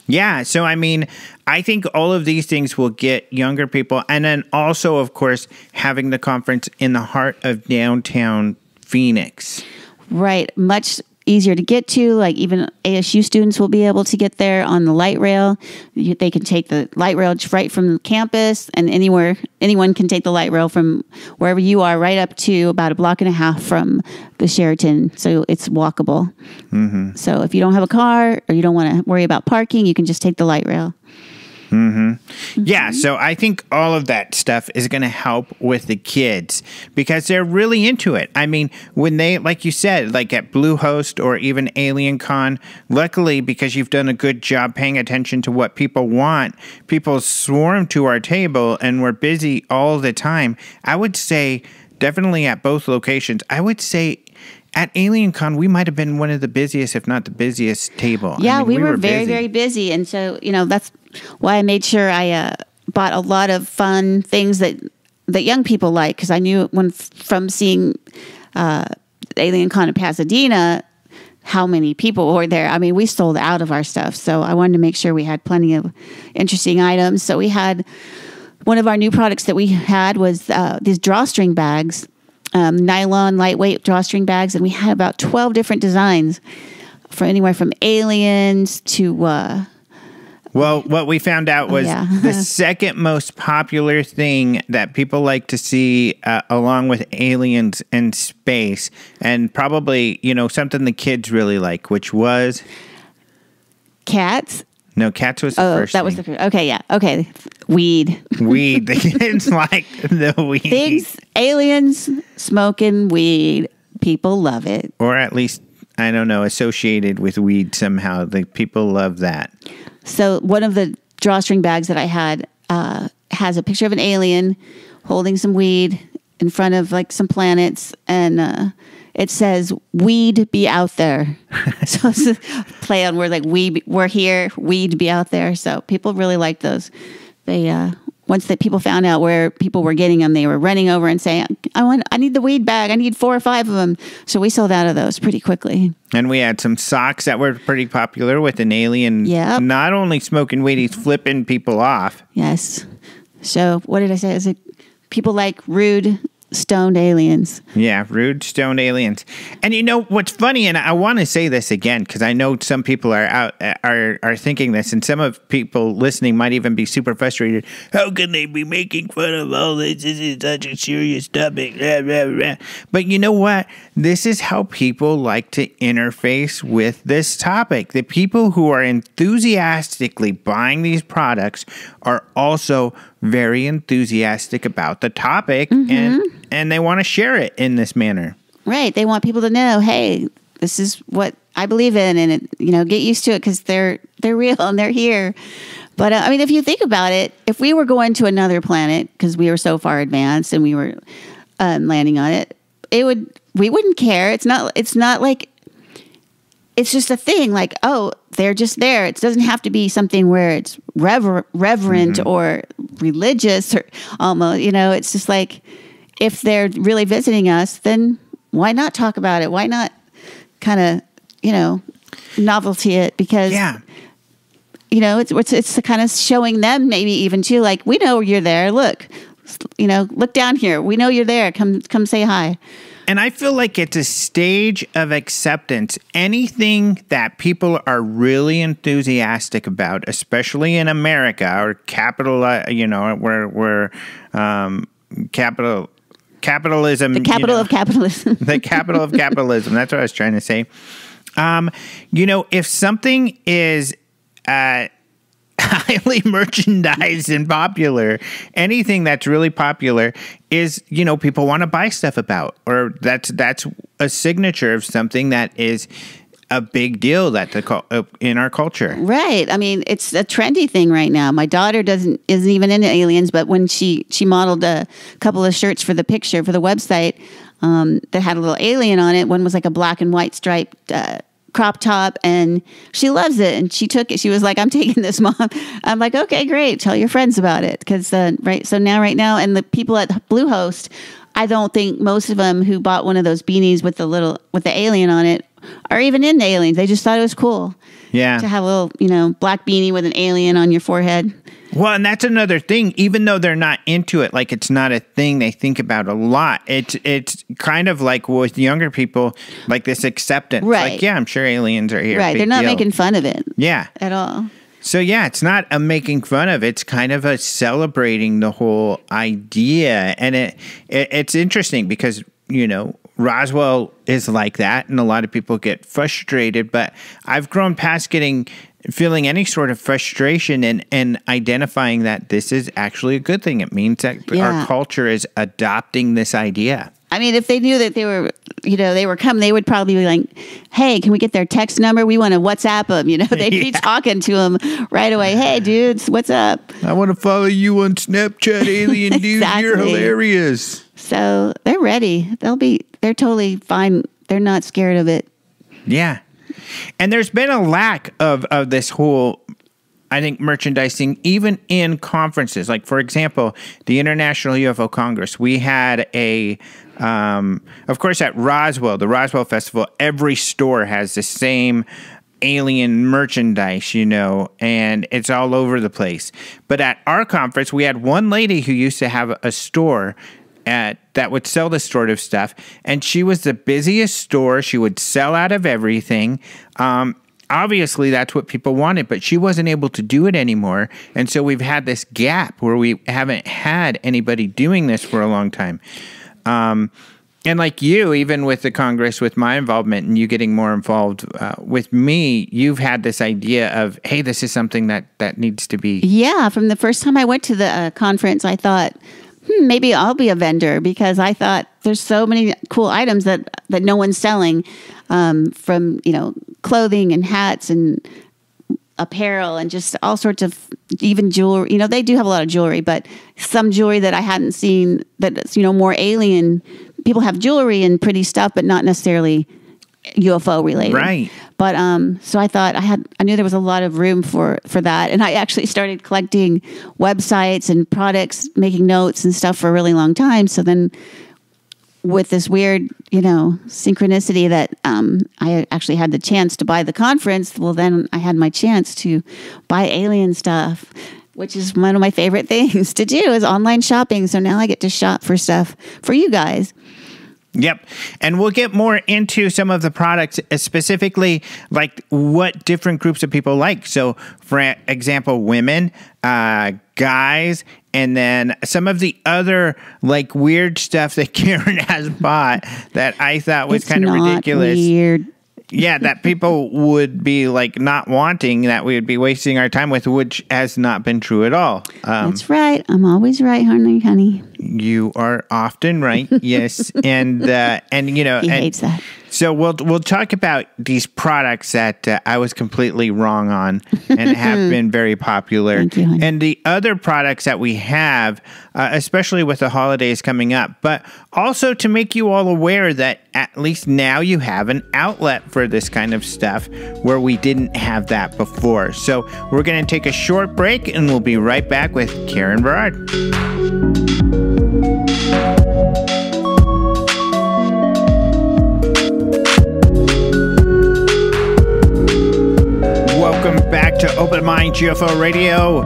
Yeah. So, I think all of these things will get younger people. And then also, of course, having the conference in the heart of downtown Phoenix. Right. Much easier to get to. Like even ASU students will be able to get there on the light rail. They can take the light rail right from the campus, and anyone can take the light rail from wherever you are right up to about a block and a half from the Sheraton. So it's walkable. So if you don't have a car or you don't want to worry about parking, you can just take the light rail. Yeah, so I think all of that stuff is going to help with the kids because they're really into it. When they, like you said, like at Bluehost or even Alien Con, luckily because you've done a good job paying attention to what people want, people swarm to our table and we're busy all the time. I would say definitely at both locations. I would say at Alien Con, we might have been one of the busiest, if not the busiest table. Yeah, we were very, very busy. And so, that's why I made sure I bought a lot of fun things that young people like. Because I knew from seeing Alien Con in Pasadena, how many people were there. We sold out of our stuff. So I wanted to make sure we had plenty of interesting items. So we had one of our new products that we had was these drawstring bags. Nylon, lightweight drawstring bags, and we had about 12 different designs for anywhere from aliens to... Well, what we found out was the second most popular thing that people like to see along with aliens and space, and probably, something the kids really like, which was... Cats. No, cats was the first that was the first. Okay, yeah. Okay. Weed. Weed. The kids like the weed. Things, aliens, smoking weed. People love it. Or at least, I don't know, associated with weed somehow. The people love that. So one of the drawstring bags that I had has a picture of an alien holding some weed in front of like some planets, and it says, "Weed be out there." So it's a play on word, like we're here, weed be out there. So people really liked those. They once that people found out where people were getting them, they were running over and saying, I need the weed bag. I need 4 or 5 of them. So we sold out of those pretty quickly. And we had some socks that were pretty popular with an alien. Not only smoking weed, he's flipping people off. Yes. So what did I say? Is it people like rude, stoned aliens? Yeah, rude, stoned aliens. And you know what's funny, and I want to say this again because I know some people are thinking this, and some of people listening might even be super frustrated. How can they be making fun of all this? This is such a serious topic. Blah, blah, blah. But you know what? This is how people like to interface with this topic. The people who are enthusiastically buying these products are also very enthusiastic about the topic, and they want to share it in this manner. Right. They want people to know, hey, this is what I believe in, and get used to it because they're real and they're here. But if you think about it, if we were going to another planet because we were so far advanced and we were landing on it, we wouldn't care. It's not like. It's just a thing like, oh, they're just there. It doesn't have to be something where it's reverent or religious or almost, it's just like if they're really visiting us, then why not talk about it? Why not kind of, novelty it? Because, it's the kind of showing them maybe even too, like, we know you're there. Look, look down here. We know you're there. Come say hi. And I feel like it's a stage of acceptance. Anything that people are really enthusiastic about, especially in America, or capitalism. The capital of capitalism. The capital of capitalism. That's what I was trying to say. If something is highly merchandised and popular, anything that's really popular is, people want to buy stuff about, or that's a signature of something that is a big deal in our culture. Right. I mean, it's a trendy thing right now. My daughter isn't even into aliens, but when she modeled a couple of shirts for the website that had a little alien on it. One was like a black and white striped crop top, and she loves it, and she took it. She was like, I'm taking this, Mom. I'm like, okay, great, tell your friends about it, because right now and the people at Bluehost, I don't think most of them who bought one of those beanies with the alien on it are even into aliens. They just thought it was cool to have a little black beanie with an alien on your forehead. Well, and that's another thing. Even though they're not into it, like, it's not a thing they think about a lot. It's kind of like with younger people, like this acceptance. Right. Like, yeah, I'm sure aliens are here. Right. They're not making fun of it. Yeah. At all. So, yeah, it's not a making fun of. It's kind of a celebrating the whole idea. And it's interesting because, Roswell is like that, and a lot of people get frustrated. But I've grown past feeling any sort of frustration and identifying that this is actually a good thing. It means that our culture is adopting this idea. I mean, if they knew that they were coming, they would probably be like, hey, can we get their text number? We want to WhatsApp them. They'd be talking to them right away. Hey, dudes, what's up? I want to follow you on Snapchat, alien dude. Exactly. You're hilarious. So they're ready. They're totally fine. They're not scared of it. Yeah. And there's been a lack of this whole, I think, merchandising, even in conferences. Like, for example, the International UFO Congress. We had of course, at Roswell, the Roswell Festival, every store has the same alien merchandise, and it's all over the place. But at our conference, we had one lady who used to have a store that would sell this sort of stuff, and she was the busiest store. She would sell out of everything. Obviously, that's what people wanted, but she wasn't able to do it anymore, and so we've had this gap where we haven't had anybody doing this for a long time. And like you, even with the Congress, with my involvement and you getting more involved with me, you've had this idea of, hey, this is something that needs to be. Yeah, from the first time I went to the conference, I thought, maybe I'll be a vendor, because I thought there's so many cool items that no one's selling, from, clothing and hats and apparel and just all sorts of, even jewelry. They do have a lot of jewelry, but some jewelry that I hadn't seen that's, more alien. People have jewelry and pretty stuff, but not necessarily UFO related. Right. But so I thought I knew there was a lot of room for that. And I actually started collecting websites and products, making notes and stuff for a really long time. So then with this weird, synchronicity that I actually had the chance to buy the conference, well, then I had my chance to buy alien stuff, which is one of my favorite things to do, is online shopping. So now I get to shop for stuff for you guys. Yep. And we'll get more into some of the products, specifically like what different groups of people like. So, for example, women, guys, and then some of the other like weird stuff that Karen has bought that I thought was kind of ridiculous. Weird. Yeah, that people would be like not wanting, that we would be wasting our time with, which has not been true at all. That's right. I'm always right, honey. You are often right. Yes, and he hates that. So we'll talk about these products that I was completely wrong on and have been very popular. Thank you, honey. And the other products that we have, especially with the holidays coming up, but also to make you all aware that at least now you have an outlet for this kind of stuff where we didn't have that before. So we're going to take a short break and we'll be right back with Karen Brard. back to Open Mind UFO Radio.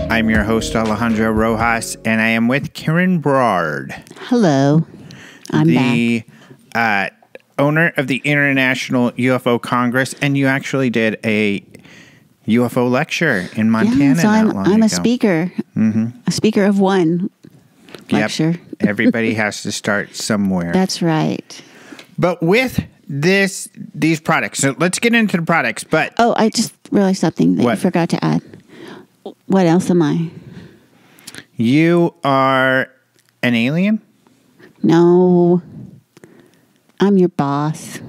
I'm your host, Alejandro Rojas, and I am with Karen Brard. Hello. I'm the back. Owner of the International UFO Congress, and you actually did a UFO lecture in Montana. So I'm ago. a speaker. Mm-hmm. A speaker of one lecture. Everybody has to start somewhere. That's right. But with these products, so let's get into the products. But I just realized something that you forgot to add. What else am I? You are an alien? No. I'm your boss.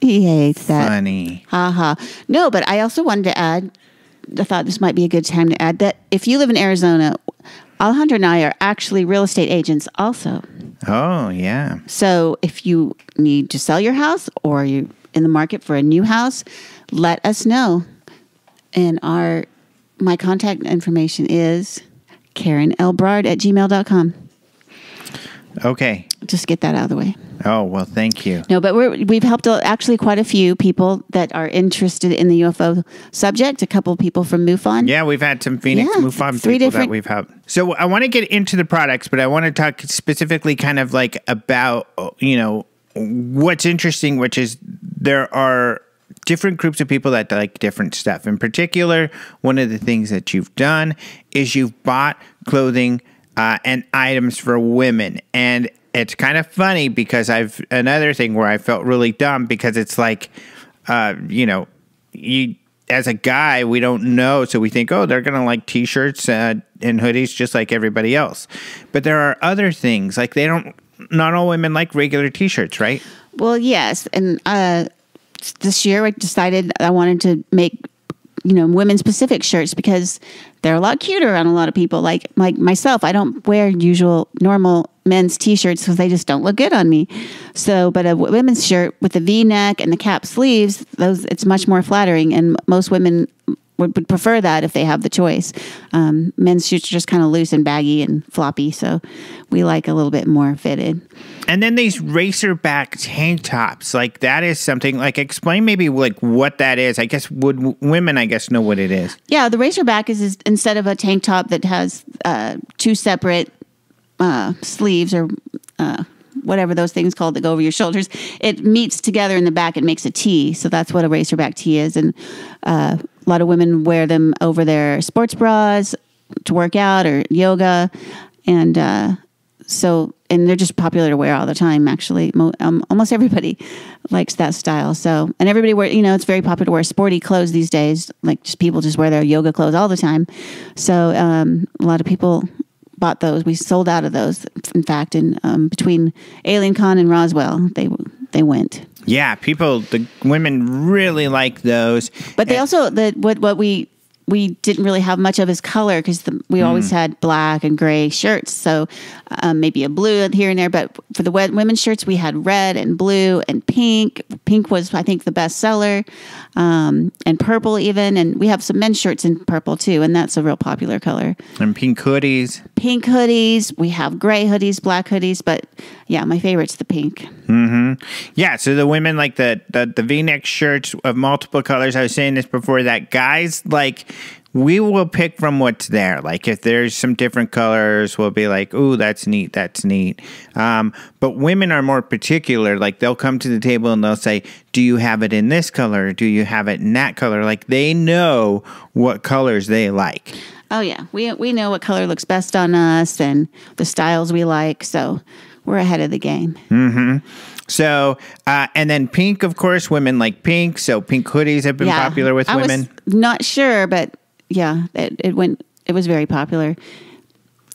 He hates that. Funny. Ha. No, but I also wanted to add, I thought this might be a good time to add, that if you live in Arizona, Alejandro and I are actually real estate agents also. Oh, yeah. So if you need to sell your house or you're in the market for a new house, let us know. And my contact information is KarenLBrard@gmail.com. Okay. Just get that out of the way. Oh, well, thank you. No, but we've helped actually quite a few people that are interested in the UFO subject. A couple of people from MUFON. Yeah, we've had some Phoenix MUFON people that we've helped. So I want to get into the products, but I want to talk specifically kind of like about, what's interesting, which is there are different groups of people that like different stuff. In particular, one of the things that you've done is you've bought clothing and items for women. And it's kind of funny because another thing where I felt really dumb because it's like, you as a guy, we don't know. So we think, they're going to like T-shirts and hoodies just like everybody else. But there are other things like not all women like regular T-shirts, right? Well, yes. And this year I decided I wanted to make women specific shirts because they're a lot cuter on a lot of people. Like myself, I don't wear normal men's T-shirts because they just don't look good on me. So, but a women's shirt with the V-neck and the cap sleeves, it's much more flattering, and most women would prefer that if they have the choice. Men's shirts are just kind of loose and baggy and floppy, so we like a little bit more fitted. And then these racerback tank tops, like that is something, like explain maybe like what that is. I guess women know what it is. Yeah, the racerback is instead of a tank top that has two separate sleeves or whatever those things called that go over your shoulders, it meets together in the back and makes a T. So that's what a racerback tee is. And a lot of women wear them over their sports bras to work out or yoga. And and they're just popular to wear all the time, actually. Almost everybody likes that style. So, and everybody it's very popular to wear sporty clothes these days. Like people just wear their yoga clothes all the time. So a lot of people bought those. We sold out of those, in fact, and between Alien Con and Roswell, they went. Yeah, the women really like those. But they also, what we didn't really have much of his color because we always had black and gray shirts. So maybe a blue here and there. But for the women's shirts, we had red and blue and pink. Pink was, I think, the best seller, and purple even. And we have some men's shirts in purple too, and that's a real popular color. And pink hoodies. Pink hoodies. We have gray hoodies, black hoodies. But yeah, my favorite's the pink. Mm-hmm. Yeah, so the women like the V-neck shirts of multiple colors. I was saying this before, that guys like, we will pick from what's there. Like if there's some different colors, we'll be like, ooh, that's neat, that's neat. But women are more particular. Like they'll come to the table and they'll say, do you have it in this color? Do you have it in that color? Like they know what colors they like. Oh yeah, we know what color looks best on us and the styles we like. So we're ahead of the game. Mm-hmm. So, and then pink, of course, women like pink. So pink hoodies have been popular with women. I was not sure, but yeah, it was very popular.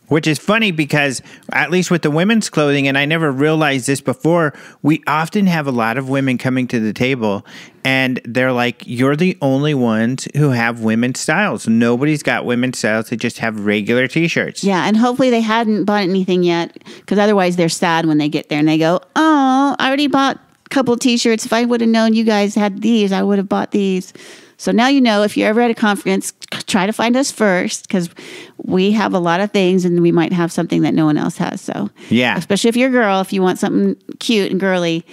Which is funny because, at least with the women's clothing, and I never realized this before, we often have a lot of women coming to the table, and they're like, you're the only ones who have women's styles. Nobody's got women's styles. They just have regular T-shirts. Yeah, and hopefully they hadn't bought anything yet, because otherwise they're sad when they get there, and they go, oh, I already bought a couple T-shirts. If I would have known you guys had these, I would have bought these. So now you know, if you're ever at a conference, try to find us first, because we have a lot of things and we might have something that no one else has. So yeah, especially if you're a girl, if you want something cute and girly,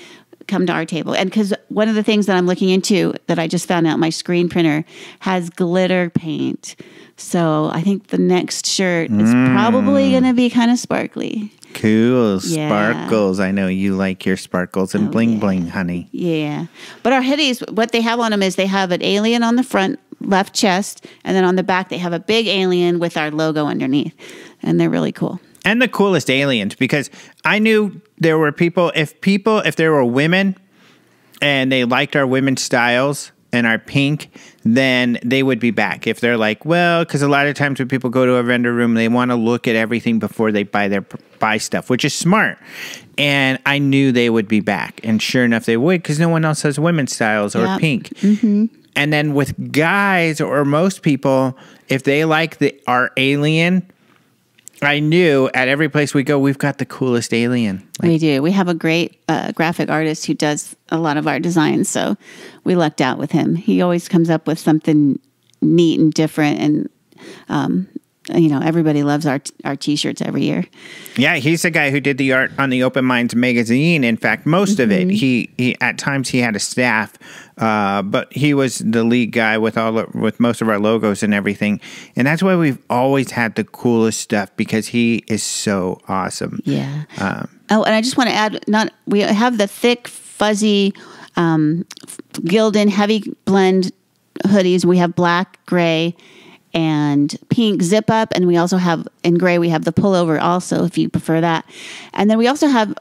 come to our table. And because one of the things that I'm looking into that I just found out, my screen printer has glitter paint. So I think the next shirt is probably going to be kind of sparkly. Cool. Sparkles. I know you like your sparkles and bling bling, honey. Yeah. But our hoodies, what they have on them is they have an alien on the front left chest, and then on the back they have a big alien with our logo underneath. And they're really cool. And the coolest aliens, because I knew there were if there were women and they liked our women's styles and our pink, then they would be back. If they're like, well, because a lot of times when people go to a vendor room, they want to look at everything before they buy stuff, which is smart. And I knew they would be back. And sure enough, they would, because no one else has women's styles or pink. Mm-hmm. And then with guys or most people, if they like our alien, I knew at every place we go, we've got the coolest alien. We do. We have a great graphic artist who does a lot of our designs, so we lucked out with him. He always comes up with something neat and different, and everybody loves our T-shirts every year. Yeah, he's the guy who did the art on the Open Minds magazine. In fact, most of it, he at times he had a staff, but he was the lead guy with most of our logos and everything. And that's why we've always had the coolest stuff, because he is so awesome. Yeah. And I just want to add, we have the thick, fuzzy, Gildan heavy blend hoodies. We have black, gray, and pink zip up, and we also have in gray we have the pullover also, if you prefer that. And then we also have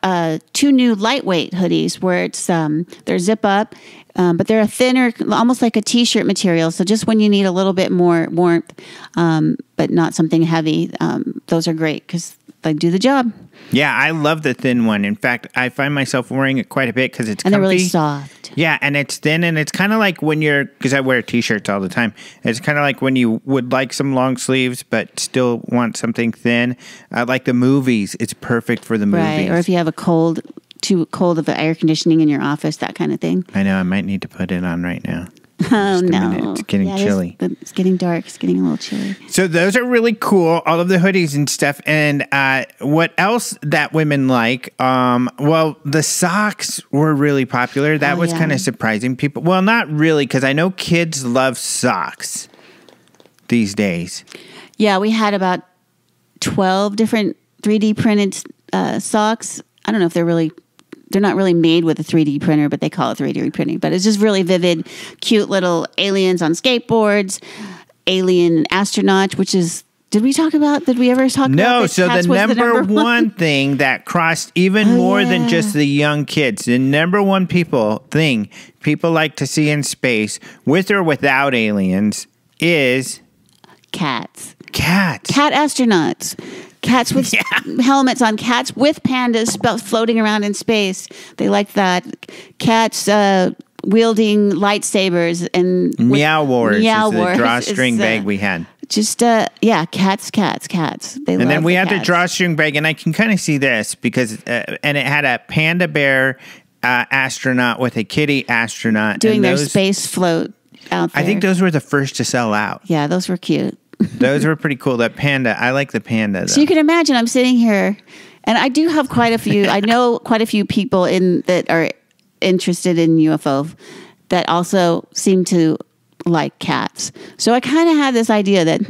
2 new lightweight hoodies where it's they're zip up, but they're a thinner, almost like a t-shirt material, so just when you need a little bit more warmth, but not something heavy, those are great because they do the job. Yeah, I love the thin one. In fact, I find myself wearing it quite a bit because it's comfy. And they're really soft. Yeah, and it's thin, and it's kind of like when because I wear T-shirts all the time. It's kind of like when you would like some long sleeves but still want something thin. Like the movies, it's perfect for the movies. Right, or if you have too cold of air conditioning in your office, that kind of thing. I know, I might need to put it on right now. Oh, no. It's getting chilly. It's getting dark. It's getting a little chilly. So those are really cool, all of the hoodies and stuff. And what else that women like? Well, the socks were really popular. That was kind of surprising people. Well, not really, because I know kids love socks these days. Yeah, we had about 12 different 3D printed socks. I don't know if they're not really made with a 3D printer, but they call it 3D printing. But it's just really vivid, cute little aliens on skateboards, alien astronaut, which is, did we ever talk about No, that so the number one thing that crossed even more than just the young kids, the number one people like to see in space, with or without aliens, is cats. Cat astronauts. Cats with helmets on. Cats with pandas floating around in space. They like that. Cats wielding lightsabers and Meow Wars is the drawstring bag we had. Just cats. And then we had the drawstring bag, and I can kind of see this because and it had a panda bear astronaut with a kitty astronaut doing their space float out there. I think those were the first to sell out. Yeah, those were cute. Those were pretty cool. That panda, I like the panda, though. So you can imagine I'm sitting here, and I do have quite a few. I know quite a few people that are interested in UFO that also seem to like cats. So I kind of had this idea that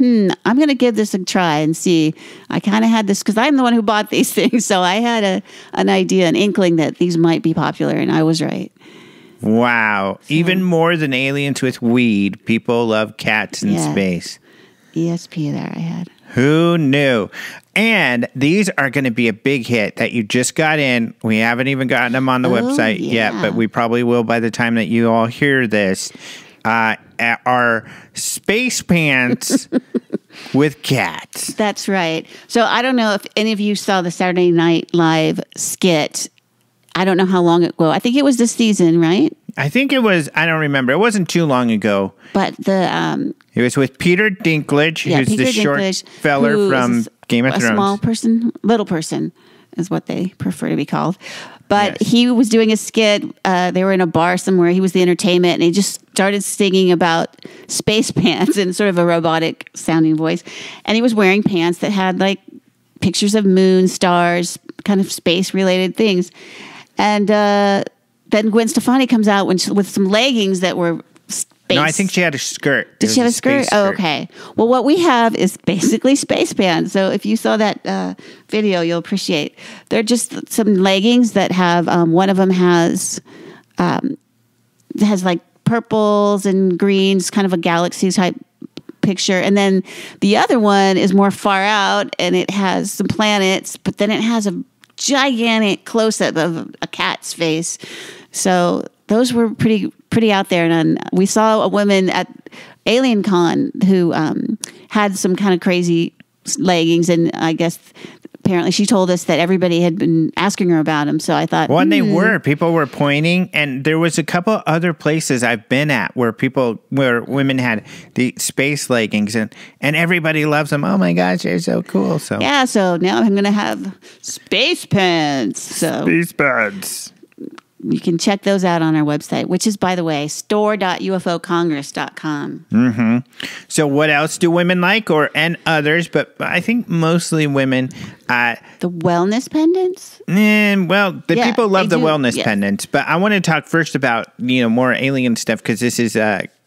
I'm going to give this a try and see. I kind of had this because I'm the one who bought these things, so I had an idea, an inkling that these might be popular, and I was right. Wow! So, even more than aliens with weed, people love cats in space. ESP there I had. Who knew? And these are going to be a big hit that you just got in. We haven't even gotten them on the website yet, but we probably will by the time that you all hear this. Our space pants with cats. That's right. So I don't know if any of you saw the Saturday Night Live skit. I don't know how long ago. I think it was this season, right? I think it was. I don't remember. It wasn't too long ago. But it was with Peter Dinklage, who's the short feller from Game of Thrones. A small person, little person, is what they prefer to be called. But he was doing a skit. They were in a bar somewhere. He was the entertainment, and he just started singing about space pants in sort of a robotic sounding voice. And he was wearing pants that had like pictures of moon, stars, kind of space related things. And then Gwen Stefani comes out with some leggings that were space. No, I think she had a skirt. Did she have a skirt? Oh, okay. Well, what we have is basically space pants. So if you saw that video, you'll appreciate. They're just some leggings that have, one of them has like purples and greens, kind of a galaxy type picture. And then the other one is more far out and it has some planets, but then it has a gigantic close-up of a cat's face. So those were pretty out there. And we saw a woman at Alien Con who had some kind of crazy leggings, and I guess apparently she told us that everybody had been asking her about them. So I thought, well, they were. People were pointing, and there was a couple other places I've been at where women had the space leggings, and everybody loves them. Oh my gosh, they're so cool. So yeah, so now I'm gonna have space pants. So space pants. You can check those out on our website, which is, by the way, store.ufocongress.com. Mm-hmm. So what else do women like, and others, but I think mostly women? The wellness pendants? Well, people love the wellness pendants, but I want to talk first about, more alien stuff, because this is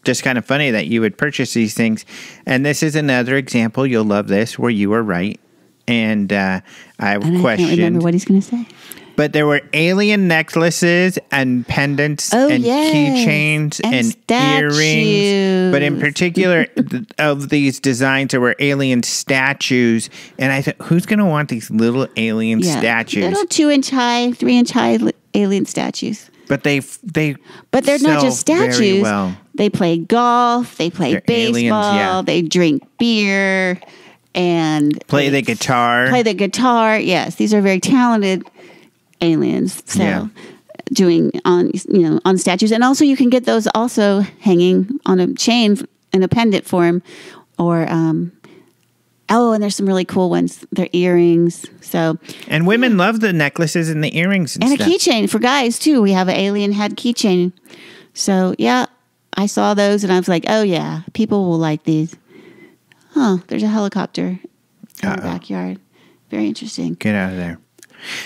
just kind of funny that you would purchase these things. And this is another example, you'll love this, where you were right. And I questioned. I can't remember what he's going to say. But there were alien necklaces and pendants and keychains and earrings. But in particular, of these designs, there were alien statues. And I thought, who's going to want these little alien statues? Little 2-inch high, 3-inch high alien statues. But they're not just statues. Well. They play golf. They play baseball. Aliens, They drink beer and play the guitar. Yes, these are very talented aliens. So doing on statues, and also you can get those also hanging on a chain in a pendant form, or and there's some really cool ones. They're earrings. So and women love the necklaces and the earrings and stuff. A keychain for guys too. We have an alien head keychain. So I saw those and I was like, oh yeah, people will like these. There's a helicopter in our backyard. Very interesting. Get out of there.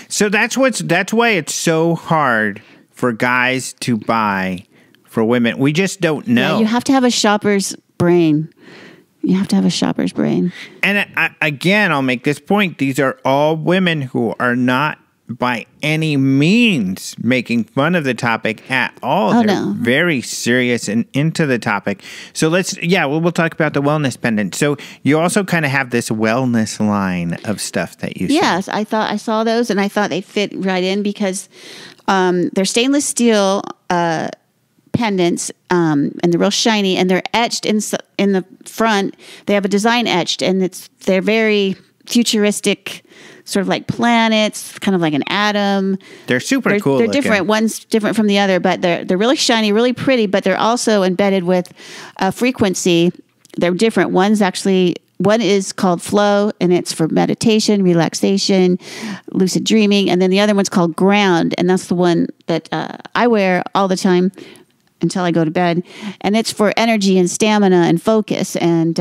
So that's why it's so hard for guys to buy for women. We just don't know. Yeah, you have to have a shopper's brain. And again, I'll make this point. These are all women who are not by any means making fun of the topic at all. They're very serious and into the topic. So we'll talk about the wellness pendant. So you also kind of have this wellness line of stuff that you Yes, I saw those and I thought they fit right in because they're stainless steel pendants and they're real shiny and they're etched in the front. They have a design etched and they're very futuristic, sort of like planets, kind of like an atom. They're super cool. They're different. One's different from the other, but they're really shiny, really pretty, but they're also embedded with a frequency. They're different. One is called flow, and it's for meditation, relaxation, lucid dreaming. And then the other one's called ground, and that's the one that I wear all the time until I go to bed. And it's for energy and stamina and focus. And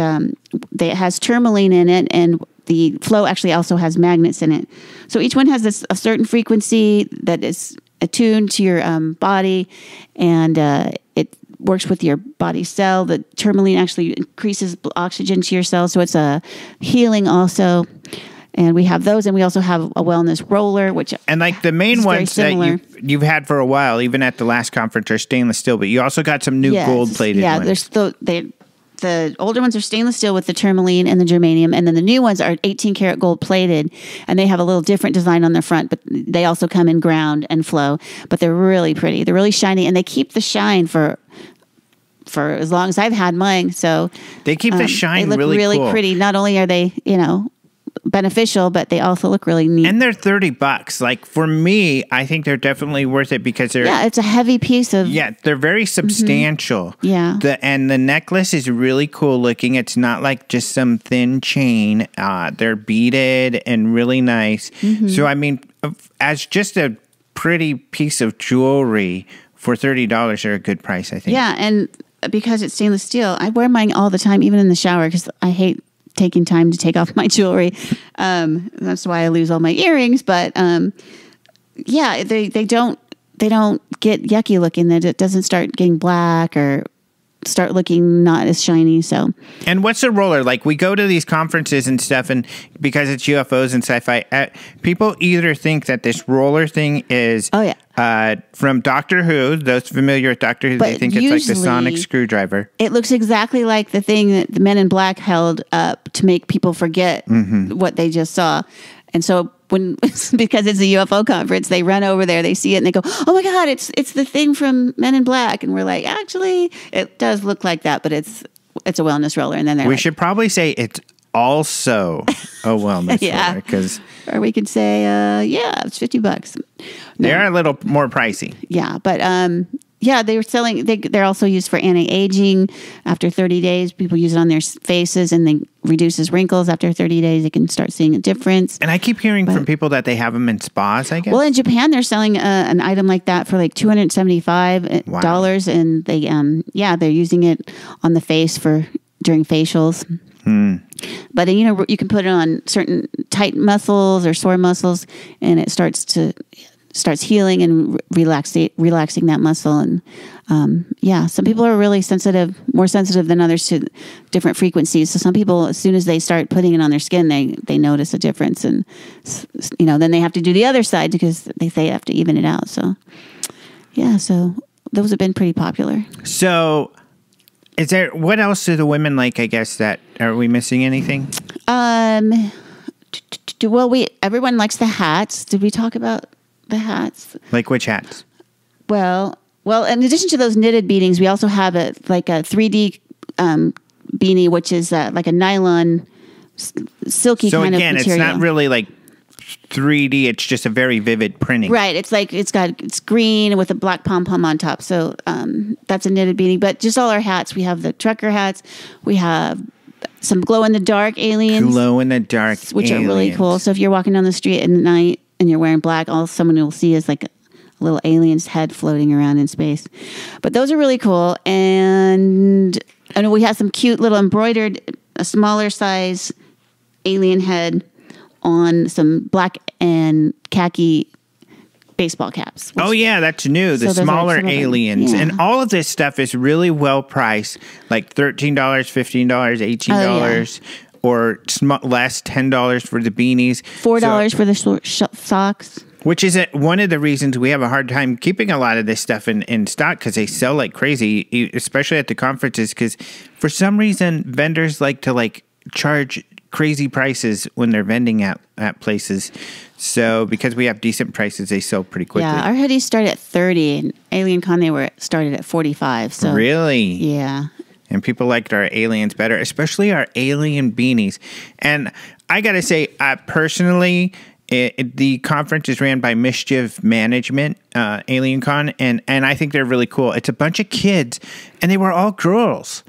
it has tourmaline in it, and the flow actually also has magnets in it. So each one has a certain frequency that is attuned to your body, and it works with your body cell. The tourmaline actually increases oxygen to your cells, so it's a healing also. And we have those, and we also have a wellness roller, and like the main ones that you've had for a while, even at the last conference, are stainless steel. But you also got some new gold-plated ones. The older ones are stainless steel with the tourmaline and the germanium, and then the new ones are 18-karat gold-plated, and they have a little different design on their front, but they also come in ground and flow. But they're really pretty. They're really shiny, and they keep the shine for as long as I've had mine. So they keep the shine they look really cool. pretty. Not only are they, beneficial, but they also look really neat. And they're $30. Like for me, I think they're definitely worth it because they're it's a heavy piece of they're very substantial. Mm-hmm. Yeah. The necklace is really cool looking. It's not like just some thin chain. They're beaded and really nice. Mm-hmm. So I mean, as just a pretty piece of jewelry for $30, they're a good price, I think. Yeah, and because it's stainless steel, I wear mine all the time, even in the shower, because I hate taking time to take off my jewelry. That's why I lose all my earrings. But they don't get yucky looking, that it doesn't start getting black or start looking not as shiny. So, and what's a roller like? We go to these conferences and stuff, and because it's UFOs and sci-fi, people either think that this roller thing is from Doctor Who. Those familiar with Doctor Who, they think it's like the sonic screwdriver. It looks exactly like the thing that the Men in Black held up to make people forget what they just saw. And so because it's a UFO conference, they run over there, they see it, and they go, "Oh my God, it's the thing from Men in Black." And we're like, actually, it does look like that, but it's a wellness roller. And then we should probably say it's also a wellness roller, because, or we could say, it's $50. They are a little more pricey. Yeah, but they were selling. They're also used for anti-aging. After 30 days, people use it on their faces, and they reduces wrinkles. After 30 days, they can start seeing a difference. And I keep hearing from people that they have them in spas, I guess. Well, in Japan, they're selling an item like that for like $275, and they're using it on the face during facials. But you can put it on certain tight muscles or sore muscles, and it starts healing and relaxing that muscle. And some people are really more sensitive than others to different frequencies. So some people, as soon as they start putting it on their skin, they notice a difference, and then they have to do the other side because they have to even it out. So so those have been pretty popular. So what else do the women like? I guess are we missing anything? Everyone likes the hats. Did we talk about the hats? Like which hats? Well, in addition to those knitted beanies, we also have a 3D beanie, which is like a nylon, silky kind of material. So again, it's not really like 3D. It's just a very vivid printing. Right. It's green with a black pom-pom on top. So that's a knitted beanie. But just all our hats. We have the trucker hats. We have some glow-in-the-dark aliens. Glow-in-the-dark which are really cool. So if you're walking down the street at night and you're wearing black, all someone will see is like a little alien's head floating around in space. But those are really cool. And we have some cute little embroidered, a smaller size alien head on some black and khaki baseball caps. That's new. The smaller aliens. Yeah. And all of this stuff is really well priced, like $13, $15, $18. Or less, $10 for the beanies. $4 for the socks. Which is one of the reasons we have a hard time keeping a lot of this stuff in stock, because they sell like crazy, especially at the conferences, because for some reason vendors like to charge crazy prices when they're vending at places. So because we have decent prices, they sell pretty quickly. Yeah, our hoodies start at $30, and Alien Con they started at $45. So really? Yeah. And people liked our aliens better, especially our alien beanies. And I got to say, personally, the conference is ran by Mischief Management, Alien Con, and I think they're really cool. It's a bunch of kids, and they were all girls.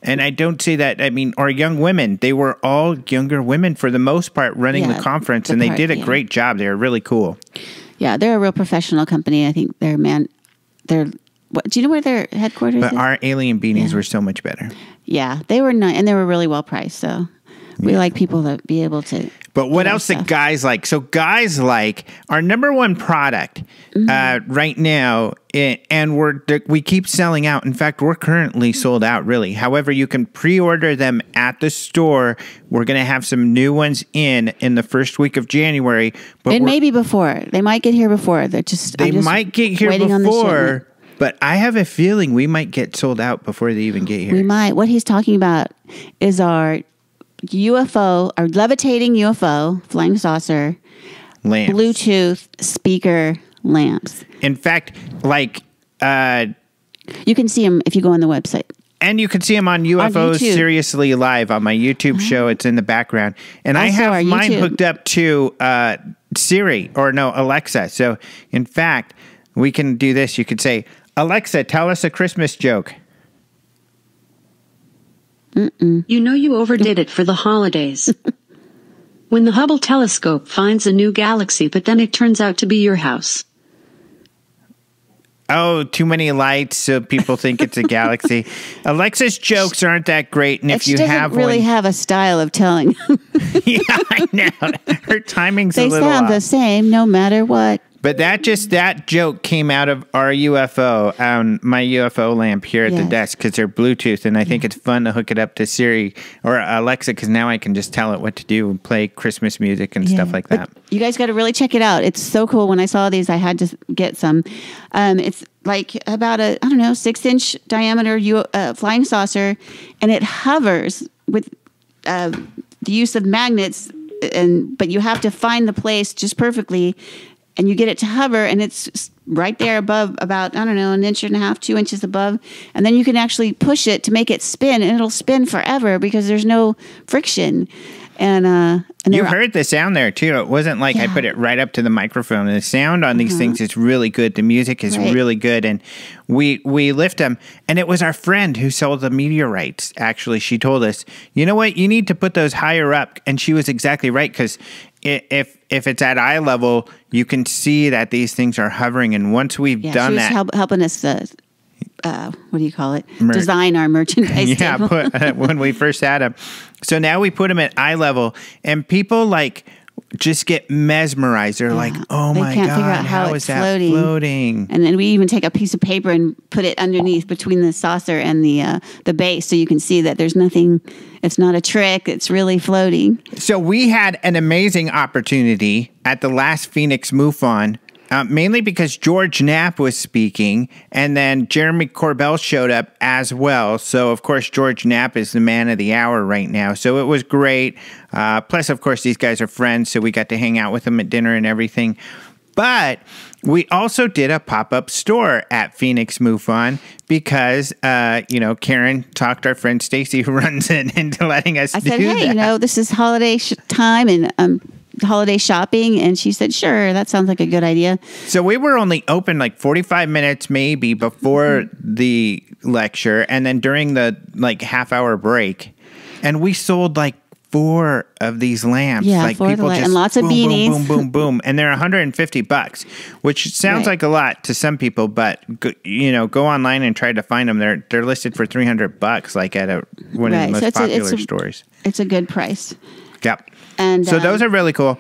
And I don't say that, or young women. They were all younger women for the most part running the conference, and they did a great job. They were really cool. Yeah, they're a real professional company. I think they're do you know where their headquarters is? But our alien beanies were so much better. Yeah, they were nice, and they were really well priced. So we like people to be able to. But what else do guys like? So guys like our number one product right now, and we keep selling out. In fact, we're currently sold out, really. However, you can pre-order them at the store. We're going to have some new ones in the first week of January. But and maybe before. They might get here before. They might get here before. But I have a feeling we might get sold out before they even get here. We might. What he's talking about is our UFO, our levitating UFO, flying saucer, lamps. Bluetooth speaker lamps. In fact, you can see them if you go on the website. And you can see them on UFO Seriously Live on my YouTube show. It's in the background. And also I have mine hooked up to Alexa. So, in fact, we can do this. You could say, Alexa, tell us a Christmas joke. Mm-mm. You know you overdid it for the holidays. When the Hubble telescope finds a new galaxy, but then it turns out to be your house. Oh, too many lights, so people think it's a galaxy. Alexa's jokes aren't that great, and if you have really have a style of telling. Yeah, I know. Her timing's a little off. They sound the same no matter what. But that joke came out of our UFO, my UFO lamp here at the desk, because they're Bluetooth, and I think it's fun to hook it up to Siri or Alexa, because now I can just tell it what to do and play Christmas music and stuff like that. But you guys got to really check it out. It's so cool. When I saw these, I had to get some. It's like about a 6-inch diameter flying saucer, and it hovers with the use of magnets, but you have to find the place just perfectly. And you get it to hover, and it's right there above, about, an 1.5 inches, 2 inches above. And then you can actually push it to make it spin, and it'll spin forever because there's no friction. And you heard the sound there, too. It wasn't like I put it right up to the microphone. The sound on these things is really good. The music is really good. And we lift them. And it was our friend who sold the meteorites, actually. She told us, you know what? You need to put those higher up. And she was exactly right, because if it's at eye level, you can see that these things are hovering. And once we've done that, she was helping us. What do you call it? Design our merchandise. When we first had them. So now we put them at eye level, and people just get mesmerized. They're like, "Oh my can't god, figure out how it's floating?" And then we even take a piece of paper and put it underneath between the saucer and the base, so you can see that there's nothing. It's not a trick. It's really floating. So we had an amazing opportunity at the last Phoenix MUFON. Mainly because George Knapp was speaking, and then Jeremy Korbel showed up as well. So, of course, George Knapp is the man of the hour right now. So it was great. Plus, of course, these guys are friends, so we got to hang out with them at dinner and everything. But we also did a pop-up store at Phoenix MUFON because, Karen talked our friend Stacy, who runs it, into letting us do that. I said, hey, this is holiday time, and holiday shopping, and she said, sure, that sounds like a good idea. So we were only open 45 minutes maybe before the lecture, and then during the half-hour break, and we sold 4 of these lamps. Yeah, 4 people just and lots of beanies. Boom, boom, boom, boom, and they're $150, which sounds like a lot to some people, but go online and try to find them. They're listed for $300, at one of the most popular stores. It's a good price. Yep. And so those are really cool.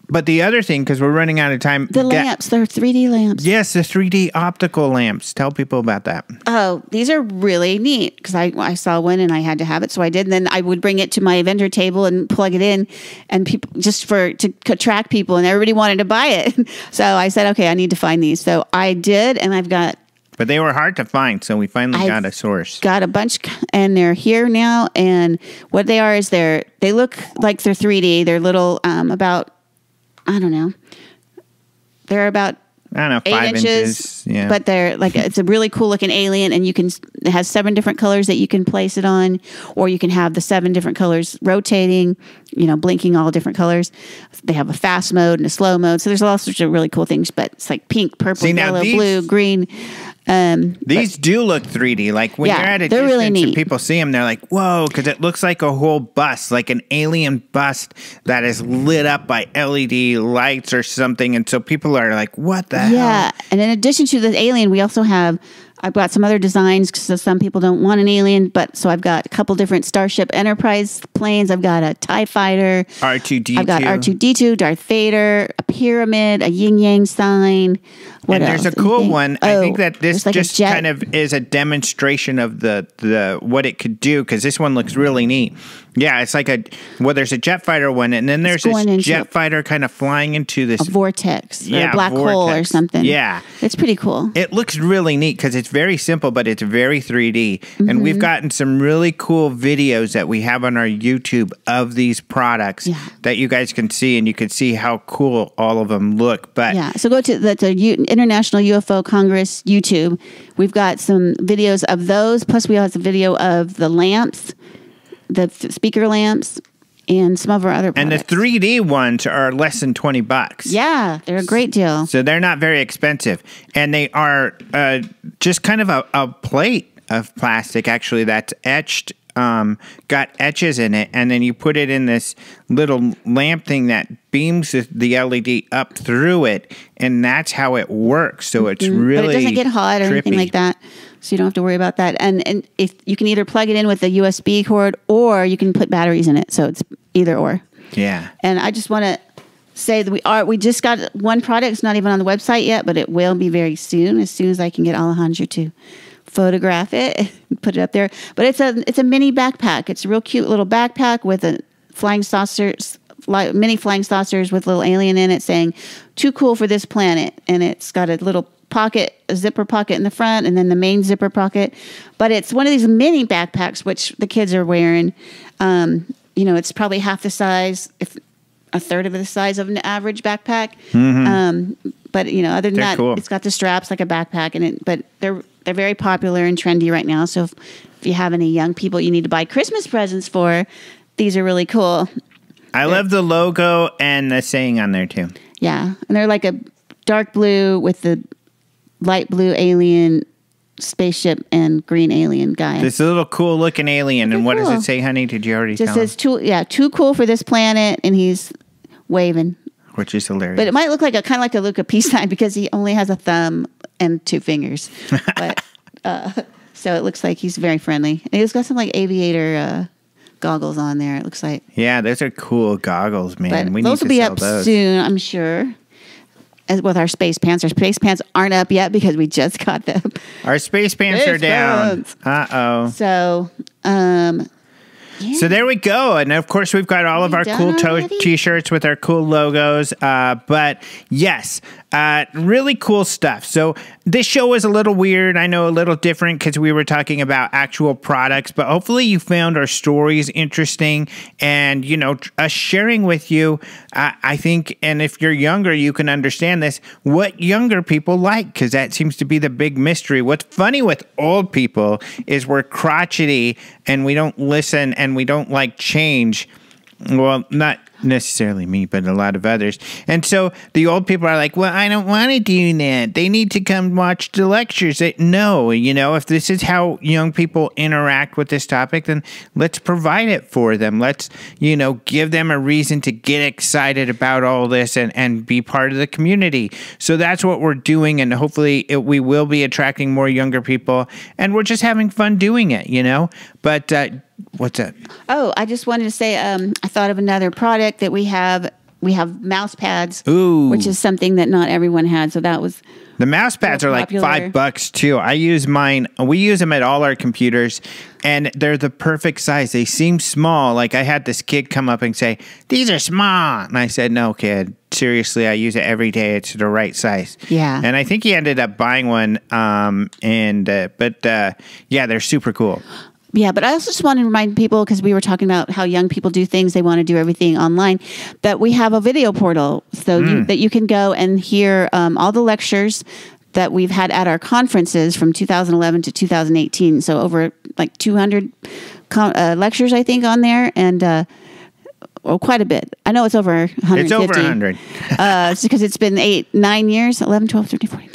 But the other thing, because we're running out of time. The lamps, they're 3D lamps. Yes, the 3D optical lamps. Tell people about that. Oh, these are really neat, because I saw one and I had to have it, so I did. And then I would bring it to my vendor table and plug it in, and people to attract people, and everybody wanted to buy it. So I said, okay, I need to find these. So I did, and I've got. But they were hard to find, so we finally got a source. Got a bunch, and they're here now. And what they are is they look like they're 3D. They're little, about, they're about 5 inches. Yeah. But they're it's a really cool looking alien, and it has 7 different colors that you can place it on, or you can have the 7 different colors rotating, blinking all different colors. They have a fast mode and a slow mode. So there's all sorts of really cool things, but it's pink, purple, yellow, blue, green. These do look 3D. When you're at a distance really and people see them, they're like, whoa, because it looks like a whole bust, like an alien bust that is lit up by LED lights or something. And so people are like, what the hell? Yeah. And in addition to the alien, we also I've got some other designs, because some people don't want an alien, so I've got a couple different Starship Enterprise planes. I've got a TIE Fighter. R2-D2. I've got R2-D2, Darth Vader, a pyramid, a yin-yang sign. What else? There's a cool one. I think that this just kind of is a demonstration of the what it could do, because this one looks really neat. Yeah, it's there's a jet fighter one, and then there's this jet fighter kind of flying into this a vortex, or a black hole or something. Yeah. It's pretty cool. It looks really neat, because it's very simple, but it's very 3D. Mm-hmm. And we've gotten some really cool videos that we have on our YouTube of these products that you guys can see, and you can see how cool all of them look. But so go to the International UFO Congress YouTube. We've got some videos of those, plus we have a video of the lamps, the speaker lamps, and some of our other products. And the 3D ones are less than $20. Yeah, they're a great deal. So they're not very expensive. And they are just kind of a plate of plastic, actually, that's etched, got etches in it. And then you put it in this little lamp thing that beams the LED up through it. And that's how it works. So it's really But it doesn't get hot or anything like that. So you don't have to worry about that. And if you can either plug it in with a USB cord, or you can put batteries in it. So it's either or. Yeah. And I just want to say that we just got one product. It's not even on the website yet, but it will be very soon. As soon as I can get Alejandro to photograph it and put it up there. But it's a mini backpack. It's a real cute little backpack with a mini flying saucers with a little alien in it saying "Too cool for this planet," and it's got a little pocket, a zipper pocket in the front, and then the main zipper pocket. But it's one of these mini backpacks which the kids are wearing. It's probably half the size, if a third of the size of an average backpack. But other than that, cool. It's got the straps like a backpack, but they're very popular and trendy right now. So if you have any young people you need to buy Christmas presents for, these are really cool. I love the logo and the saying on there too. Yeah, and they're like a dark blue with the light blue alien spaceship and green alien guy. This little cool looking alien. And what does it say, honey? Did you already tell him? It says too cool for this planet, and he's waving. Which is hilarious. But it might look like a look of peace sign because he only has a thumb and 2 fingers. But so it looks like he's very friendly. And he's got some like aviator goggles on there, it looks like. Yeah, those are cool goggles, man. But those will be up soon, I'm sure. As with our space pants. Our space pants aren't up yet because we just got them. Our space pants are down. Uh-oh. So, yeah. So there we go. And of course, we've got all of our cool t-shirts with our cool logos. But yes, really cool stuff. So this show was a little weird. I know, a little different because we were talking about actual products. But hopefully you found our stories interesting and, us sharing with you, I think, and if you're younger, you can understand this, what younger people like, because that seems to be the big mystery. What's funny with old people is we're crotchety and we don't listen and we don't like change. Well, not necessarily me, but a lot of others. And so the old people are like, well, I don't want to do that. They need to come watch the lectures. No, if this is how young people interact with this topic, then let's provide it for them. Let's, give them a reason to get excited about all this and be part of the community. So that's what we're doing. And hopefully we will be attracting more younger people. And we're just having fun doing it, But, what's that? Oh, I just wanted to say, I thought of another product that we have. We have mouse pads, which is something that not everyone had. So that was the mouse pads are popular. Like $5 too. I use mine. We use them at all our computers, and they're the perfect size. They seem small. Like I had this kid come up and say, "These are small," and I said, "No, kid. Seriously, I use it every day. It's the right size." Yeah. And I think he ended up buying one. Yeah, they're super cool. Yeah, but I also just want to remind people, because we were talking about how young people do things, they want to do everything online, that we have a video portal so that you can go and hear all the lectures that we've had at our conferences from 2011 to 2018. So over like 200 lectures, I think, on there, and quite a bit. I know it's over 150. It's over 100. Because it's been 9 years, 11, 12, 13, 14.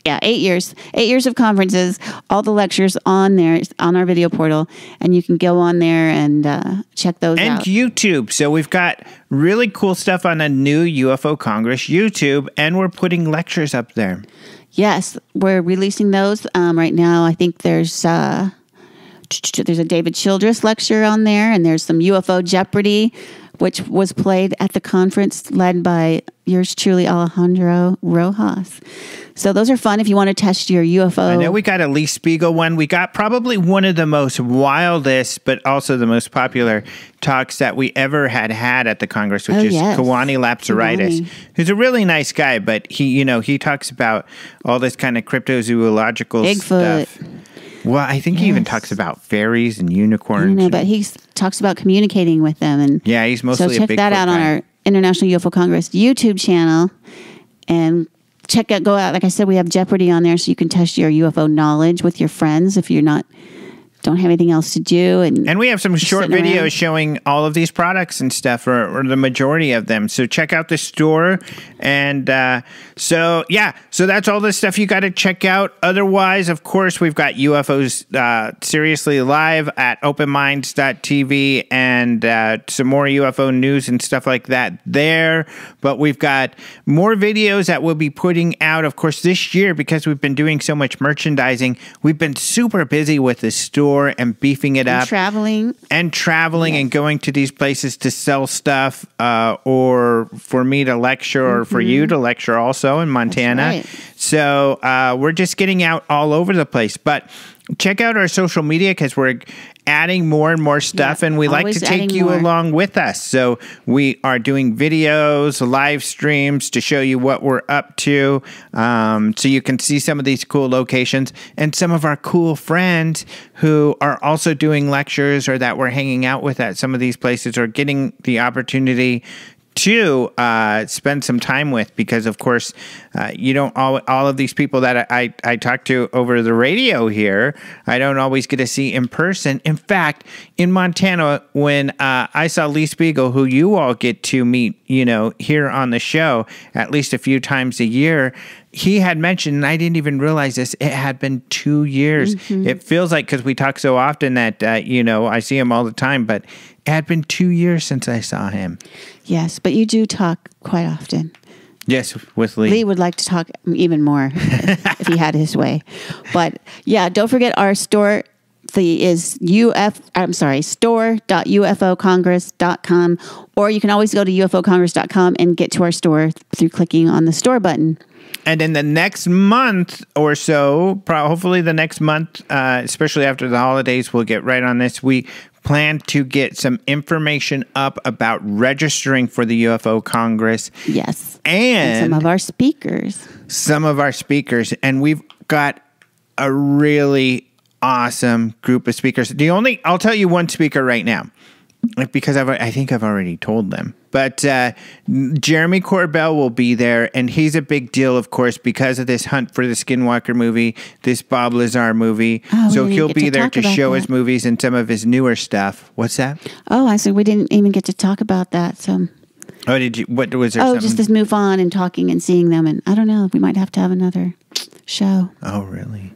Yeah, 8 years. 8 years of conferences, all the lectures on there, on our video portal, and you can go on there and check those out. And YouTube. So we've got really cool stuff on a new UFO Congress YouTube, and we're putting lectures up there. Yes, we're releasing those right now. I think there's a David Childress lecture on there, and there's some UFO Jeopardy, which was played at the conference, led by yours truly, Alejandro Rojas. So those are fun if you want to test your UFO. I know we got a Lee Spiegel one. We got probably one of the most wildest, but also the most popular talks that we ever had at the Congress, which is Kawani Lapsaritis, who's a really nice guy, but he talks about all this kind of cryptozoological Bigfoot stuff. Well, I think he even talks about fairies and unicorns. But he talks about communicating with them. And yeah, he's mostly a Bigfoot guy. So check that out on our International UFO Congress YouTube channel. And go out. Like I said, we have Jeopardy on there so you can test your UFO knowledge with your friends if you're don't have anything else to do. And we have some short videos showing all of these products and stuff, or the majority of them. So check out the store. And so that's all the stuff you got to check out. Otherwise, of course, we've got UFOs Seriously Live at openminds.tv and some more UFO news and stuff like that there. But we've got more videos that we'll be putting out, of course, this year, because we've been doing so much merchandising. We've been super busy with the store. store and beefing it up. Traveling. And traveling and going to these places to sell stuff, or for me to lecture, or for you to lecture also in Montana. Right. So we're just getting out all over the place. But check out our social media because we're adding more and more stuff, and we like to take you along with us. So we are doing videos, live streams to show you what we're up to, so you can see some of these cool locations and some of our cool friends who are also doing lectures or that we're hanging out with at some of these places or getting the opportunity to spend some time with, because of course you don't all of these people that I talk to over the radio here, I don't always get to see in person. In fact, in Montana, when I saw Lee Spiegel, who you all get to meet, here on the show at least a few times a year, he had mentioned, and I didn't even realize this, it had been 2 years. It feels like, because we talk so often that, I see him all the time, but it had been 2 years since I saw him. Yes, but you do talk quite often. Yes, with Lee. Lee would like to talk even more if he had his way. But yeah, don't forget our store is store.ufocongress.com, or you can always go to ufocongress.com and get to our store through clicking on the store button. And in the next month or so, hopefully the next month, especially after the holidays, we'll get right on this. We plan to get some information up about registering for the UFO Congress. Yes. And some of our speakers. And we've got a really awesome group of speakers. I'll tell you one speaker right now, because I think I've already told them. But Jeremy Korbel will be there, and he's a big deal, of course, because of this Hunt for the Skinwalker movie, this Bob Lazar movie. So he'll be there to show his movies and some of his newer stuff. What's that? Oh, I said we didn't even get to talk about that. So. Oh, did you? What was there? Just this move on and talking and seeing them, and I don't know. We might have to have another show. Oh, really?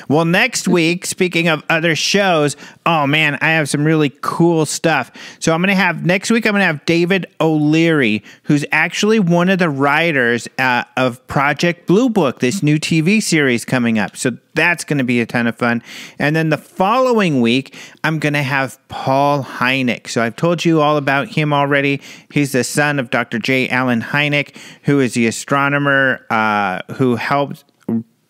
Well, next week, speaking of other shows, oh man, I have some really cool stuff. So next week I'm going to have David O'Leary, who's actually one of the writers of Project Blue Book, this new TV series coming up. So that's going to be a ton of fun. And then the following week, I'm going to have Paul Hynek. So I've told you all about him already. He's the son of Dr. J. Allen Hynek, who is the astronomer who helped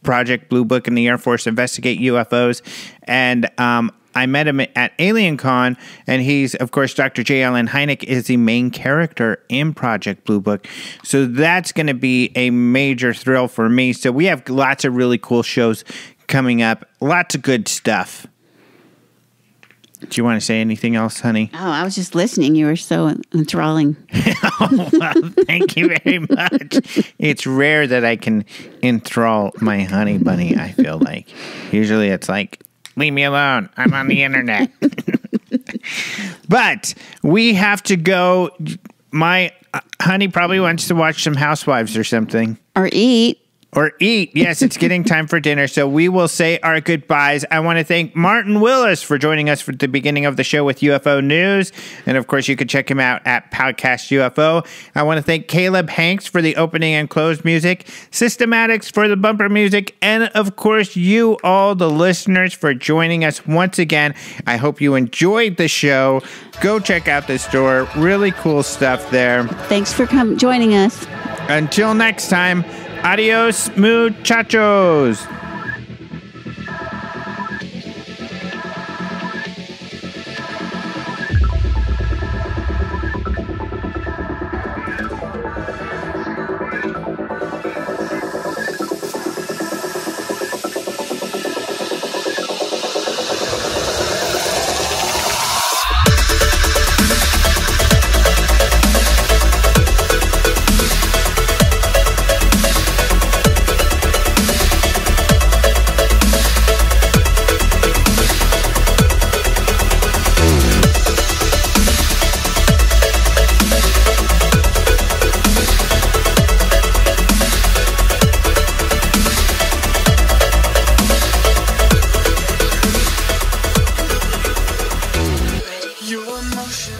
Project Blue Book and the Air Force investigate UFOs. And I met him at AlienCon, and he's, of course, Dr. J. Allen Hynek is the main character in Project Blue Book. So that's going to be a major thrill for me. So we have lots of really cool shows coming up. Lots of good stuff. Do you want to say anything else, honey? Oh, I was just listening. You were so enthralling. Oh, well, thank you very much. It's rare that I can enthrall my honey bunny, I feel like. Usually it's like, leave me alone. I'm on the internet. But we have to go. My honey probably wants to watch some Housewives or something. Or eat. Yes, it's getting time for dinner, so we will say our goodbyes. I want to thank Martin Willis for joining us for the beginning of the show with UFO News, and of course you can check him out at Podcast UFO. I want to thank Caleb Hanks for the opening and close music, Systematics for the bumper music, and of course you all, the listeners, for joining us once again. I hope you enjoyed the show. Go check out the store. Really cool stuff there. Thanks for joining us. Until next time. Adios, muchachos. Your emotion